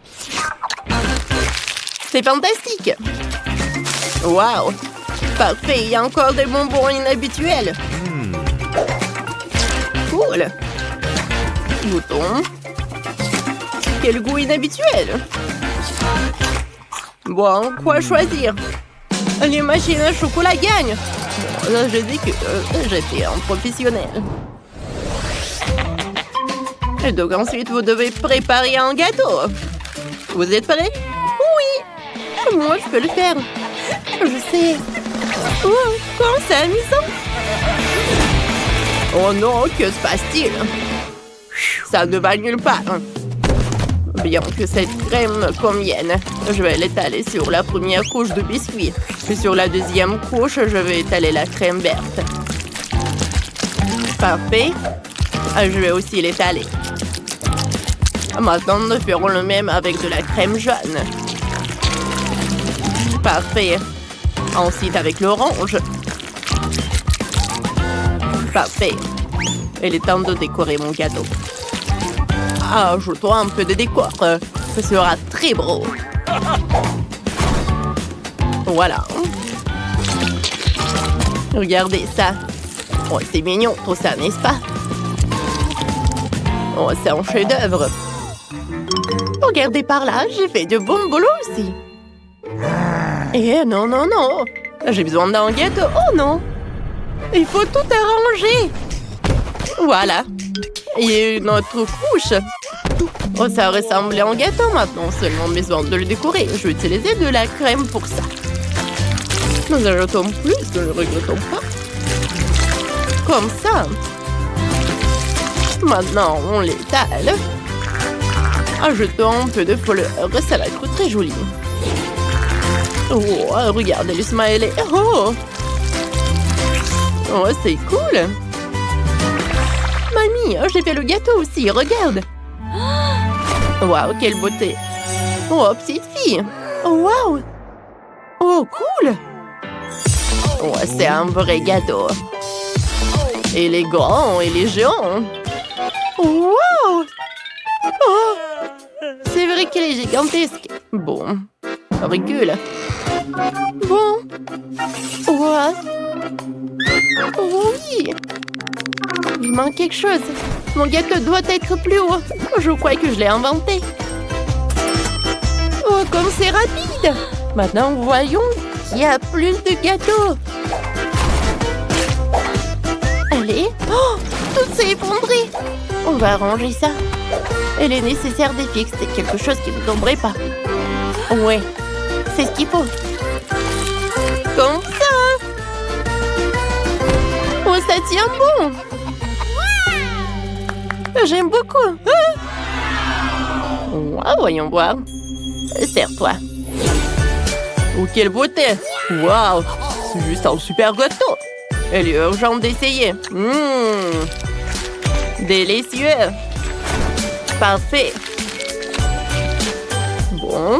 C'est fantastique. Waouh, parfait, il y a encore des bonbons inhabituels. Cool. Goûtons. Quel goût inhabituel. Bon, quoi choisir? Les machines à chocolat gagnent. Bon, là, je dis que j'étais un professionnel. Et donc ensuite, vous devez préparer un gâteau. Vous êtes prêts? Oui. Moi, je peux le faire. Je sais. Oh, comment c'est amusant. Oh non, que se passe-t-il? Ça ne va nulle part. Bien que cette crème convienne, je vais l'étaler sur la première couche de biscuit. Puis sur la deuxième couche, je vais étaler la crème verte. Parfait. Je vais aussi l'étaler. Maintenant, nous ferons le même avec de la crème jaune. Parfait. Ensuite, avec l'orange. Parfait. Il est temps de décorer mon gâteau. Ajoutons un peu de décor. Ce sera très beau. Voilà. Regardez ça. Oh, c'est mignon tout ça, n'est-ce pas? Oh, c'est un chef-d'œuvre. Regardez par là, j'ai fait de bons boulot aussi. Eh non, non, non. J'ai besoin d'un gâteau. Oh non. Il faut tout arranger. Voilà. Il y a une autre couche. Oh, ça ressemble à un gâteau maintenant. Seulement besoin de le décorer. Je vais utiliser de la crème pour ça. Nous ajoutons plus, ne le regrettons pas. Comme ça. Maintenant, on l'étale. Ajoutons un peu de fleurs. Ça va être très joli. Oh, regardez le smiley. Oh, oh c'est cool. Mamie, j'ai fait le gâteau aussi. Regarde. Waouh, quelle beauté. Oh, petite fille. Oh, waouh. Oh, cool. Oh, c'est un vrai gâteau. Il est grand, il est géant. Wow. Oh, c'est vrai qu'il est gigantesque. Bon, recule. Bon. What? Oh oui. Il manque quelque chose. Mon gâteau doit être plus haut. Je crois que je l'ai inventé. Oh, comme c'est rapide! Maintenant, voyons qui a plus de gâteaux. Allez. Oh, tout s'est effondré. On va ranger ça. Il est nécessaire de fixer quelque chose qui ne tomberait pas. Ouais, c'est ce qu'il faut. Comme ça. Oh, ça tient bon. J'aime beaucoup. Ah, voyons voir. Serre-toi. Oh, quelle beauté! Waouh! C'est juste un super gâteau! Il est urgent d'essayer. Délicieux! Parfait! Bon.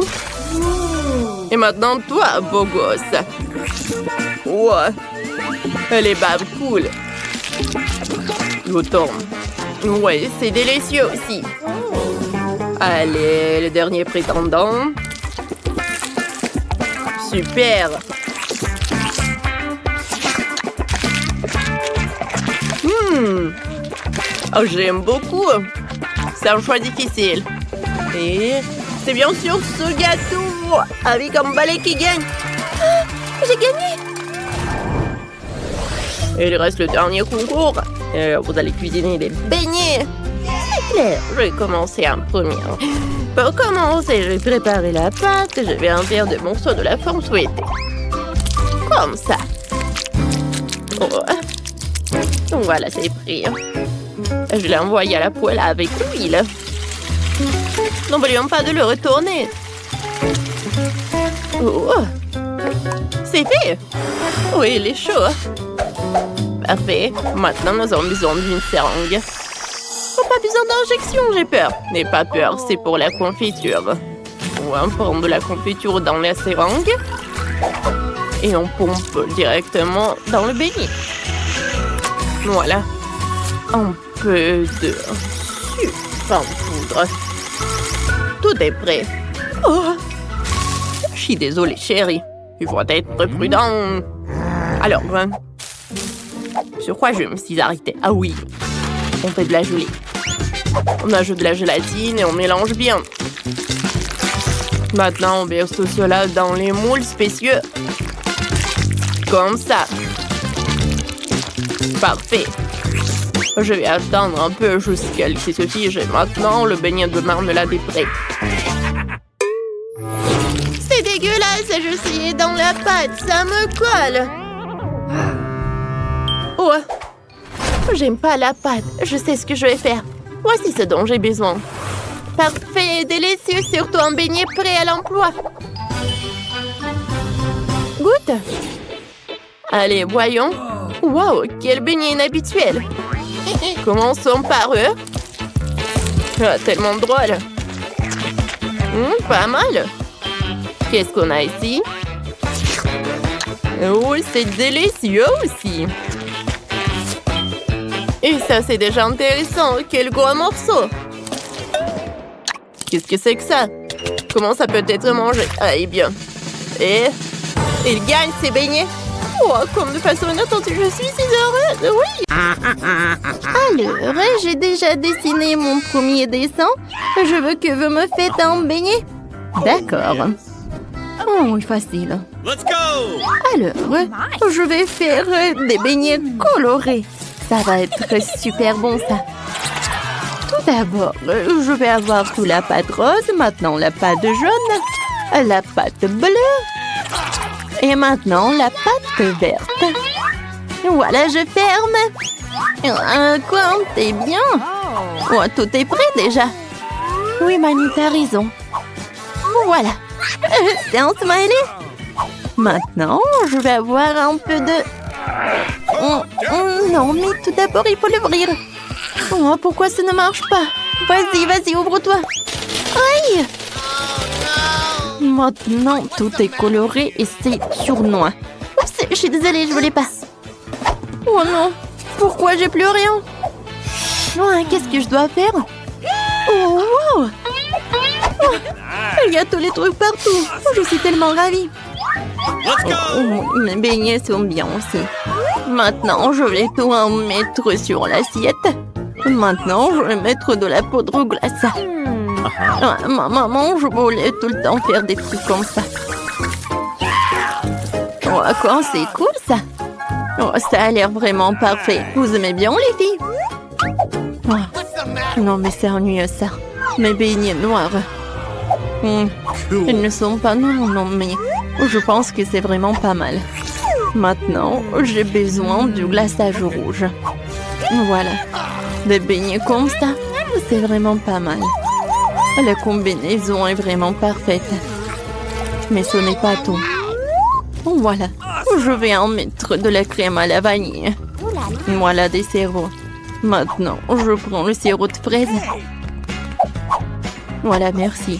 Et maintenant, toi, beau gosse. Ouais. Les babes cool. Je tourne. Ouais, c'est délicieux aussi. Allez, le dernier prétendant. Super! Oh, j'aime beaucoup. C'est un choix difficile. Et c'est bien sûr ce gâteau avec un balai qui gagne. Ah, j'ai gagné! Et il reste le dernier concours. Vous allez cuisiner des beignets. C'est clair, je vais commencer en premier. Pour commencer, je vais préparer la pâte. Je vais en faire des morceaux de la forme souhaitée. Comme ça. Oh. Voilà, c'est pris. Je l'ai envoyé à la poêle avec l'huile. N'oublions pas de le retourner. Oh. C'est fait. Oui, il est chaud. Parfait. Maintenant, nous avons besoin d'une seringue. Oh, pas besoin d'injection, j'ai peur. N'aie pas peur, c'est pour la confiture. On va prendre de la confiture dans la seringue. Et on pompe directement dans le beignet. Voilà. Un peu de sucre en poudre. Tout est prêt. Oh. Je suis désolée, chérie. Il faut être prudent. Alors, sur quoi je me suis arrêtée? Ah oui, on fait de la gelée. On ajoute de la gélatine et on mélange bien. Maintenant, on verse tout cela dans les moules spécieux. Comme ça. Parfait. Je vais attendre un peu jusqu'à ce qu'il se fige. Et maintenant, le beignet de marmelade est prêt. C'est dégueulasse, je suis dans la pâte, ça me colle. Oh, j'aime pas la pâte, je sais ce que je vais faire. Voici ce dont j'ai besoin. Parfait, délicieux, surtout un beignet prêt à l'emploi. Goûte. Allez, voyons. Wow, quel beignet inhabituel. Commençons par eux. Ah, tellement drôle. Pas mal. Qu'est-ce qu'on a ici? Oh, c'est délicieux aussi. Et ça, c'est déjà intéressant. Quel gros morceau. Qu'est-ce que c'est que ça? Comment ça peut être mangé? Ah, eh bien. Et il gagne ses beignets. Oh, comme de façon inattendue, je suis si heureuse. Oui. Alors, j'ai déjà dessiné mon premier dessin. Je veux que vous me faites un beignet. D'accord. Oh, facile. Let's go! Alors, je vais faire des beignets colorés. Ça va être super bon, ça. Tout d'abord, je vais avoir toute la pâte rose, maintenant la pâte jaune, la pâte bleue et maintenant la pâte verte. Voilà, je ferme. Quoi, t'es bien? Oh, tout est prêt déjà. Oui, Manu, t'as raison. Voilà. C'est un smiley. Maintenant, je vais avoir un peu de... non, mais tout d'abord, il faut l'ouvrir. Oh, pourquoi ça ne marche pas? Vas-y, ouvre-toi. Aïe! Maintenant, tout est coloré et c'est sournois. Oups, je suis désolée, je voulais pas. Oh non, pourquoi j'ai plus rien? Oh, qu'est-ce que je dois faire? Oh, wow! Oh, il y a tous les trucs partout. Oh, je suis tellement ravie. Mes beignets sont bien aussi. Maintenant, je vais tout en mettre sur l'assiette. Maintenant, je vais mettre de la poudre glace. Ah, ma maman, je voulais tout le temps faire des trucs comme ça. Oh, quoi, c'est cool ça. Oh, ça a l'air vraiment parfait. Vous aimez bien les filles? Oh. Non, mais c'est ennuyeux ça. Mes beignets noirs. Ils ne sont pas noirs, non, mais je pense que c'est vraiment pas mal. Maintenant, j'ai besoin du glaçage rouge. Voilà. Des beignets comme ça, c'est vraiment pas mal. La combinaison est vraiment parfaite. Mais ce n'est pas tout. Voilà. Je vais en mettre de la crème à la vanille. Voilà des sirops. Maintenant, je prends le sirop de fraise. Voilà, merci.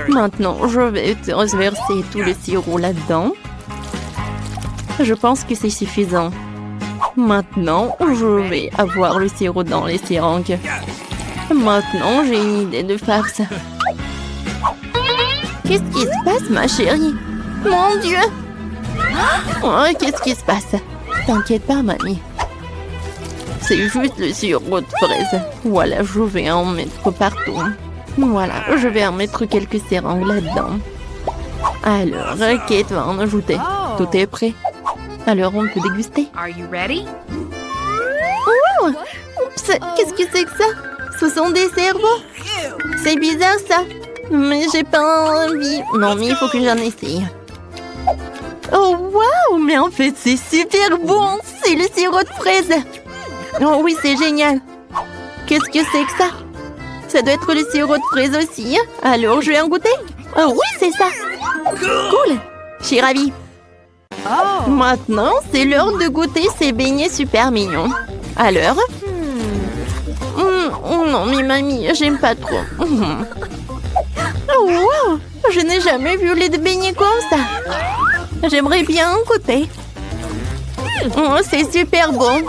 Maintenant, je vais transverser tout le sirop là-dedans. Je pense que c'est suffisant. Maintenant, je vais avoir le sirop dans les seringues. Maintenant, j'ai une idée de farce. Qu'est-ce qui se passe, ma chérie? Mon Dieu! Oh, qu'est-ce qui se passe? T'inquiète pas, mamie. C'est juste le sirop de fraise. Voilà, je vais en mettre partout. Voilà, je vais en mettre quelques seringues là-dedans. Alors, Kate va en ajouter. Tout est prêt. Alors, on peut déguster. Are you ready? Oh! Oups, qu'est-ce que c'est que ça? Ce sont des cerveaux. C'est bizarre, ça. Mais j'ai pas envie. Non, mais il faut que j'en essaye. Oh, waouh! Mais en fait, c'est super bon. C'est le sirop de fraise. Oh oui, c'est génial. Qu'est-ce que c'est que ça? Ça doit être le sirop de fraise aussi. Alors, je vais en goûter. Oh oui, c'est ça. Cool. Je suis ravie. Oh. Maintenant, c'est l'heure de goûter ces beignets super mignons. Alors? Oh non, mais mamie, j'aime pas trop. Oh, wow! Je n'ai jamais vu les beignets comme ça. J'aimerais bien en goûter. Oh, c'est super bon.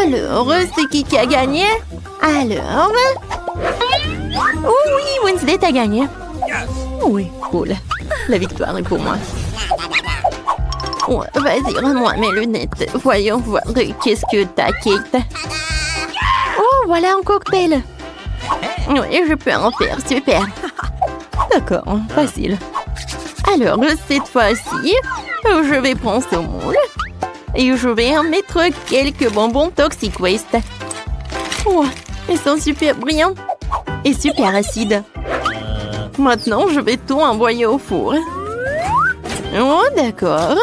Alors, c'est qui a gagné? Alors? Oh oui, Wednesday, t'as gagné. Oui, cool. La victoire est pour moi. Oh, vas-y, rends-moi mes lunettes. Voyons voir qu'est-ce que t'as, Kate. Oh, voilà un cocktail. Oui, je peux en faire, super. D'accord, facile. Alors, cette fois-ci, je vais prendre ce moule et je vais en mettre quelques bonbons Toxic Waste. Oh, ils sont super brillants et super acides. Maintenant, je vais tout envoyer au four. Oh, d'accord.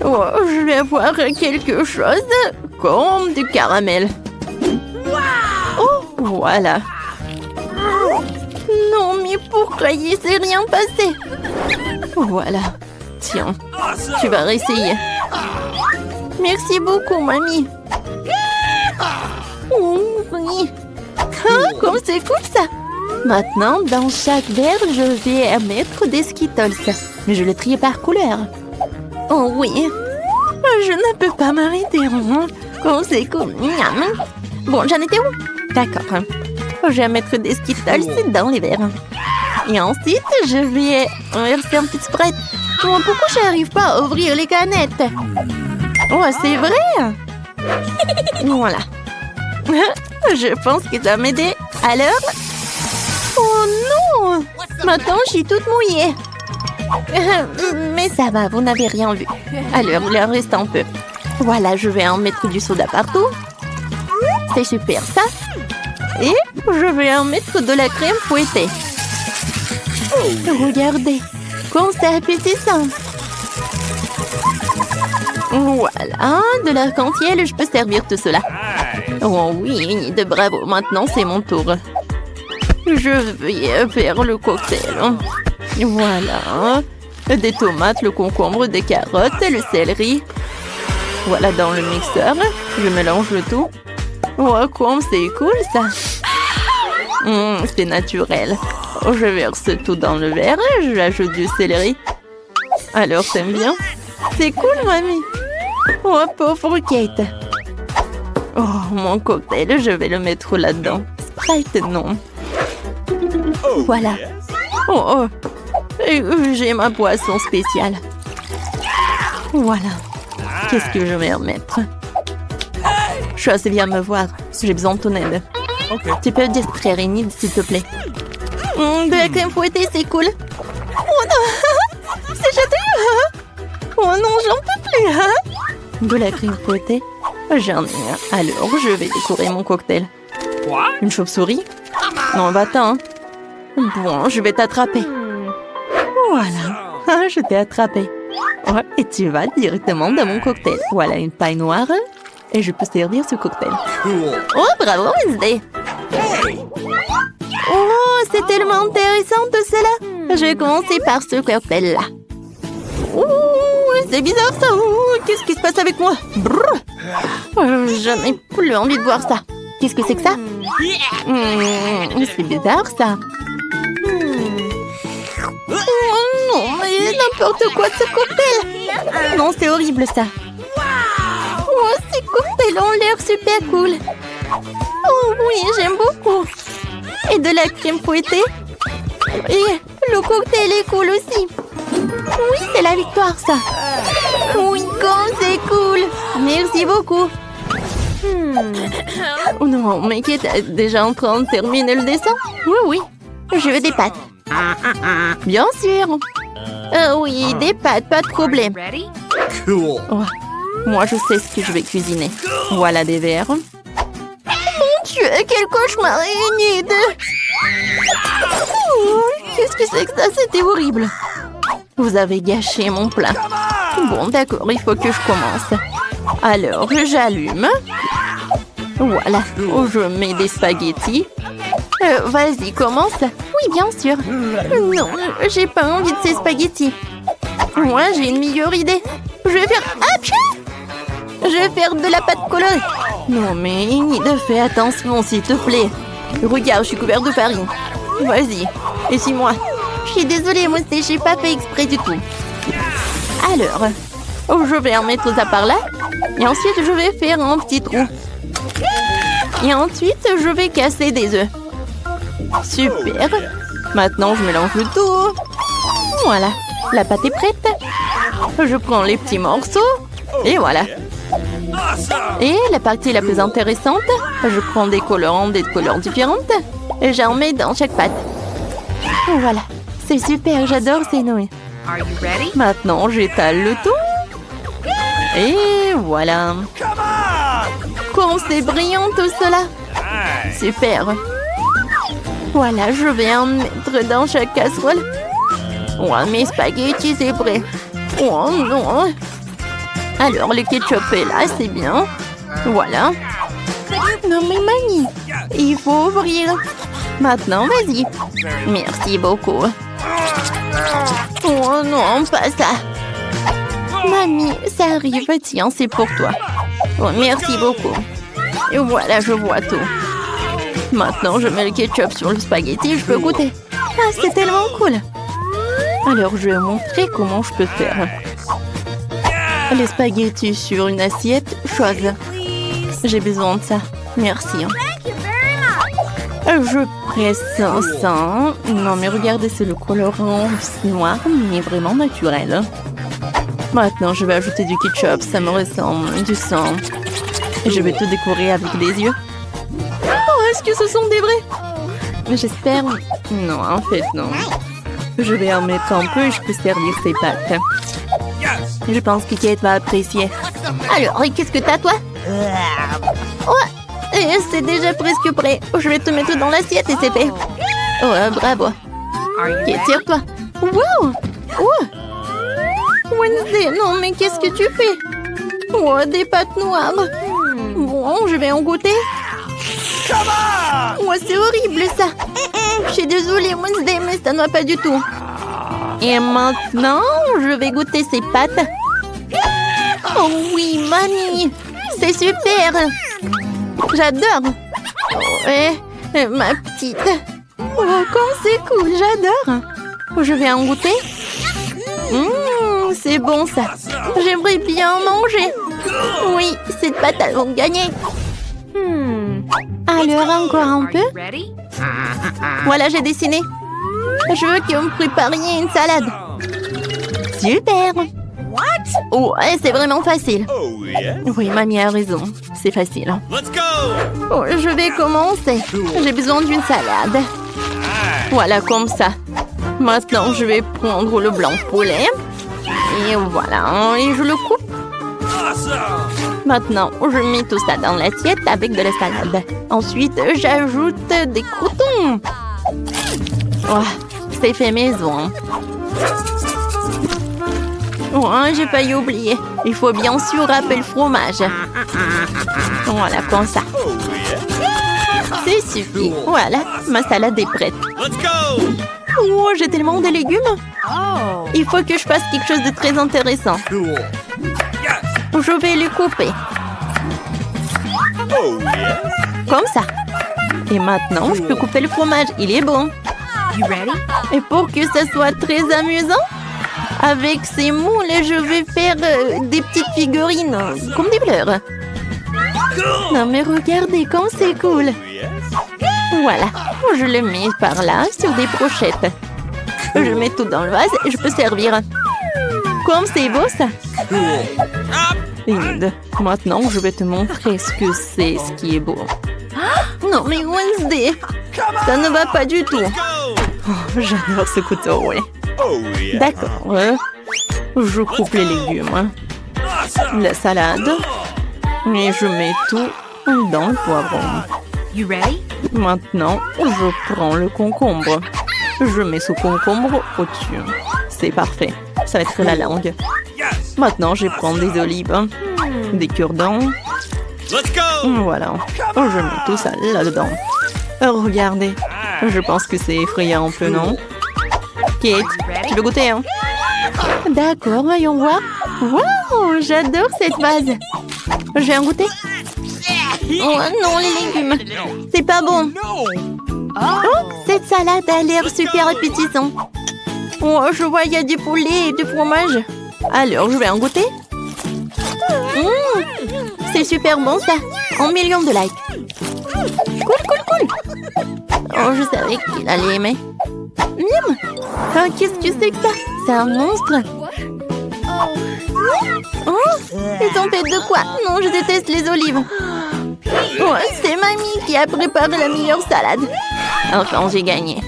Oh, je vais avoir quelque chose comme du caramel. Oh, voilà. Non, mais pourquoi il s'est rien passé? Voilà. Tiens, tu vas réessayer. Merci beaucoup, mamie. Oh, oui. Ah, comme c'est cool, ça. Maintenant, dans chaque verre, je vais mettre des Skittles. Mais je les trie par couleur. Oh oui. Je ne peux pas m'arrêter. Comme c'est cool. Bon, j'en étais où? D'accord. Je vais mettre des Skittles dans les verres. Et ensuite, je vais verser un petit Sprite. Oh, pourquoi je n'arrive pas à ouvrir les canettes? Oh, c'est vrai? Voilà. Je pense que ça va m'aider. Alors? Oh non! Maintenant, je suis toute mouillée. Mais ça va, vous n'avez rien vu. Alors, il en reste un peu. Voilà, je vais en mettre du soda partout. C'est super, ça. Et je vais en mettre de la crème fouettée. Regardez, comme c'est appétissant. Voilà, de l'arc-en-ciel, je peux servir tout cela. Oh oui, de bravo, maintenant c'est mon tour. Je vais faire le cocktail. Voilà, des tomates, le concombre, des carottes, le céleri. Voilà dans le mixeur, je mélange le tout. Oh, comme c'est cool ça. C'est naturel. Je verse tout dans le verre, j'ajoute du céleri. Alors, t'aimes bien? C'est cool, mamie. Oh, pauvre Kate. Oh, mon cocktail, je vais le mettre là-dedans. Sprite, non. Voilà. Oh, j'ai ma boisson spéciale. Voilà. Qu'est-ce que je vais remettre? Chose, viens me voir. J'ai besoin de ton aide. Tu peux distraire Enid, s'il te plaît. De la crème fouettée, c'est cool. Oh non, c'est châtaigneux. Oh non, j'en peux plus. De la crème fouettée, j'en ai un. Alors, je vais décorer mon cocktail. Une chauve-souris? Non, va-t'en. Bon, je vais t'attraper. Voilà, je t'ai attrapé. Ouais, et tu vas directement dans mon cocktail. Voilà une paille noire et je peux servir ce cocktail. Oh, bravo, Wednesday. Oh, c'est tellement intéressant tout cela. Je vais commencer par ce cocktail-là. Oh, c'est bizarre ça. Oh, qu'est-ce qui se passe avec moi? Je n'ai plus envie de voir ça. Qu'est-ce que c'est que ça? C'est bizarre ça. Oh non, mais n'importe quoi ce cocktail. Non, c'est horrible ça. Oh, ces cocktails ont l'air super cool. Oh oui, j'aime beaucoup. Et de la crème fouettée. Et le cocktail est cool aussi. Oui, c'est la victoire ça. Oui, comme c'est cool. Merci beaucoup. Oh non, mais qui est déjà en train de terminer le dessin? Oui, je veux des pâtes. Bien sûr. Oui, des pâtes, pas de problème. Oh, moi, je sais ce que je vais cuisiner. Voilà des verres. Mon Dieu, quel cauchemar, Enid. Oh, qu'est-ce que c'est que ça? C'était horrible. Vous avez gâché mon plat. Bon, d'accord, il faut que je commence. Alors, j'allume. Voilà, je mets des spaghettis. Vas-y, commence. Oui, bien sûr. Non, j'ai pas envie de ces spaghettis. Moi, j'ai une meilleure idée. Je vais faire... Je vais faire de la pâte colorée. Non, mais Enid, fais attention, s'il te plaît. Regarde, je suis couverte de farine. Vas-y, essuie-moi. Je suis désolée, moi, j'ai pas fait exprès du tout. Alors, je vais en mettre ça par là. Et ensuite, je vais faire un petit trou. Et ensuite, je vais casser des œufs. Super. Maintenant, je mélange le tout. Voilà, la pâte est prête. Je prends les petits morceaux. Et voilà. Et la partie la plus intéressante, je prends des colorants des couleurs différentes. Et j'en mets dans chaque pâte. Voilà, c'est super, j'adore ces nouilles. Maintenant, j'étale le tout. Et voilà. Comme c'est brillant tout cela. Super. Voilà, je vais en mettre dans chaque casserole. Oh, mes spaghettis, c'est prêt. Oh non. Alors, le ketchup est là, c'est bien. Voilà. Non mais Mamie, il faut ouvrir. Maintenant, vas-y. Merci beaucoup. Oh non, pas ça. Mamie, ça arrive. Tiens, c'est pour toi. Oh, merci beaucoup. Et voilà, je vois tout. Maintenant, je mets le ketchup sur le spaghetti et je peux goûter. Ah, c'est tellement cool. Alors, je vais montrer comment je peux faire. Les spaghettis sur une assiette, chose. J'ai besoin de ça. Merci. Je presse ça. Non, mais regardez, c'est le colorant noir, mais vraiment naturel. Maintenant, je vais ajouter du ketchup. Ça me ressemble du sang. Et je vais tout décorer avec des yeux. Oh, est-ce que ce sont des vrais? J'espère... Non, en fait, non. Je vais en mettre un peu et je peux servir ces pâtes. Je pense que Kate va apprécier. Alors, qu'est-ce que t'as, toi? Oh, c'est déjà presque prêt. Je vais te mettre dans l'assiette et c'est fait. Oh, bravo. Ok, tire-toi. Wow! Oh! Wednesday, non, mais qu'est-ce que tu fais? Oh, des pâtes noires. Bon, je vais en goûter. Oh, c'est horrible, ça. Je suis désolée, Wednesday, mais ça ne va pas du tout. Et maintenant, je vais goûter ces pâtes. Oh oui, Mamie, c'est super. J'adore. Oh, ma petite. Oh, comme c'est cool, j'adore. Je vais en goûter. C'est bon ça. J'aimerais bien en manger. Oui, cette pâte, elles vont gagner. Alors, encore un peu. Voilà, j'ai dessiné. Je veux que vous me prépariez une salade. Super. Ouais, c'est vraiment facile. Oh yes. Oui, mamie a raison. C'est facile. Let's go. Oh, je vais commencer. J'ai besoin d'une salade. Voilà, comme ça. Maintenant, je vais prendre le blanc de poulet. Et voilà, et je le coupe. Awesome. Maintenant, je mets tout ça dans l'assiette avec de la salade. Ensuite, j'ajoute des croûtons. Oh, c'est fait maison. Oh, j'ai failli oublier. Il faut bien sûr râper le fromage. Voilà, comme ça. Oh yes. C'est suffit. Voilà, ma salade est prête. Let's go. Oh, j'ai tellement de légumes. Oh. Il faut que je fasse quelque chose de très intéressant. Cool. Yes. Je vais les couper. Oh yes. Comme ça. Et maintenant, je peux couper le fromage. Il est bon. You ready? Et pour que ça soit très amusant, avec ces moules, je vais faire des petites figurines, comme des fleurs. Cool. Non mais regardez comme c'est cool. Oh yes. Voilà, je le mets par là sur des brochettes. Je mets tout dans le vase et je peux servir. Comme c'est beau ça. Cool. Linda, maintenant je vais te montrer ce que c'est, ce qui est beau. Non mais Wednesday, ça ne va pas du tout. Let's go. Oh, j'adore ce couteau, ouais. Oh yes. D'accord, je coupe les légumes, Awesome. la salade et je mets tout dans le poivron. You ready? Maintenant, je prends le concombre. Je mets ce concombre au-dessus. C'est parfait. Ça va être la langue. Yes. Maintenant, je prends des olives, des cure-dents. Let's go. Voilà. Je mets tout ça là-dedans. Regardez. Je pense que c'est effrayant un peu, non? Kate, tu veux goûter, hein? D'accord, voyons voir. Waouh, j'adore cette vase. Je vais en goûter. Oh non, les légumes. C'est pas bon. Oh, cette salade a l'air super appétissante. Oh, je vois, il y a du poulet et du fromage. Alors, je vais en goûter. C'est super bon, ça. 1 million de likes. Cool, cool, cool. Oh, je savais qu'il allait aimer. Miam. Ah, qu'est-ce que c'est que ça? C'est un monstre. Oh, ils ont fait de quoi? Non, je déteste les olives. Oh, c'est mamie qui a préparé la meilleure salade. Enfin, j'ai gagné.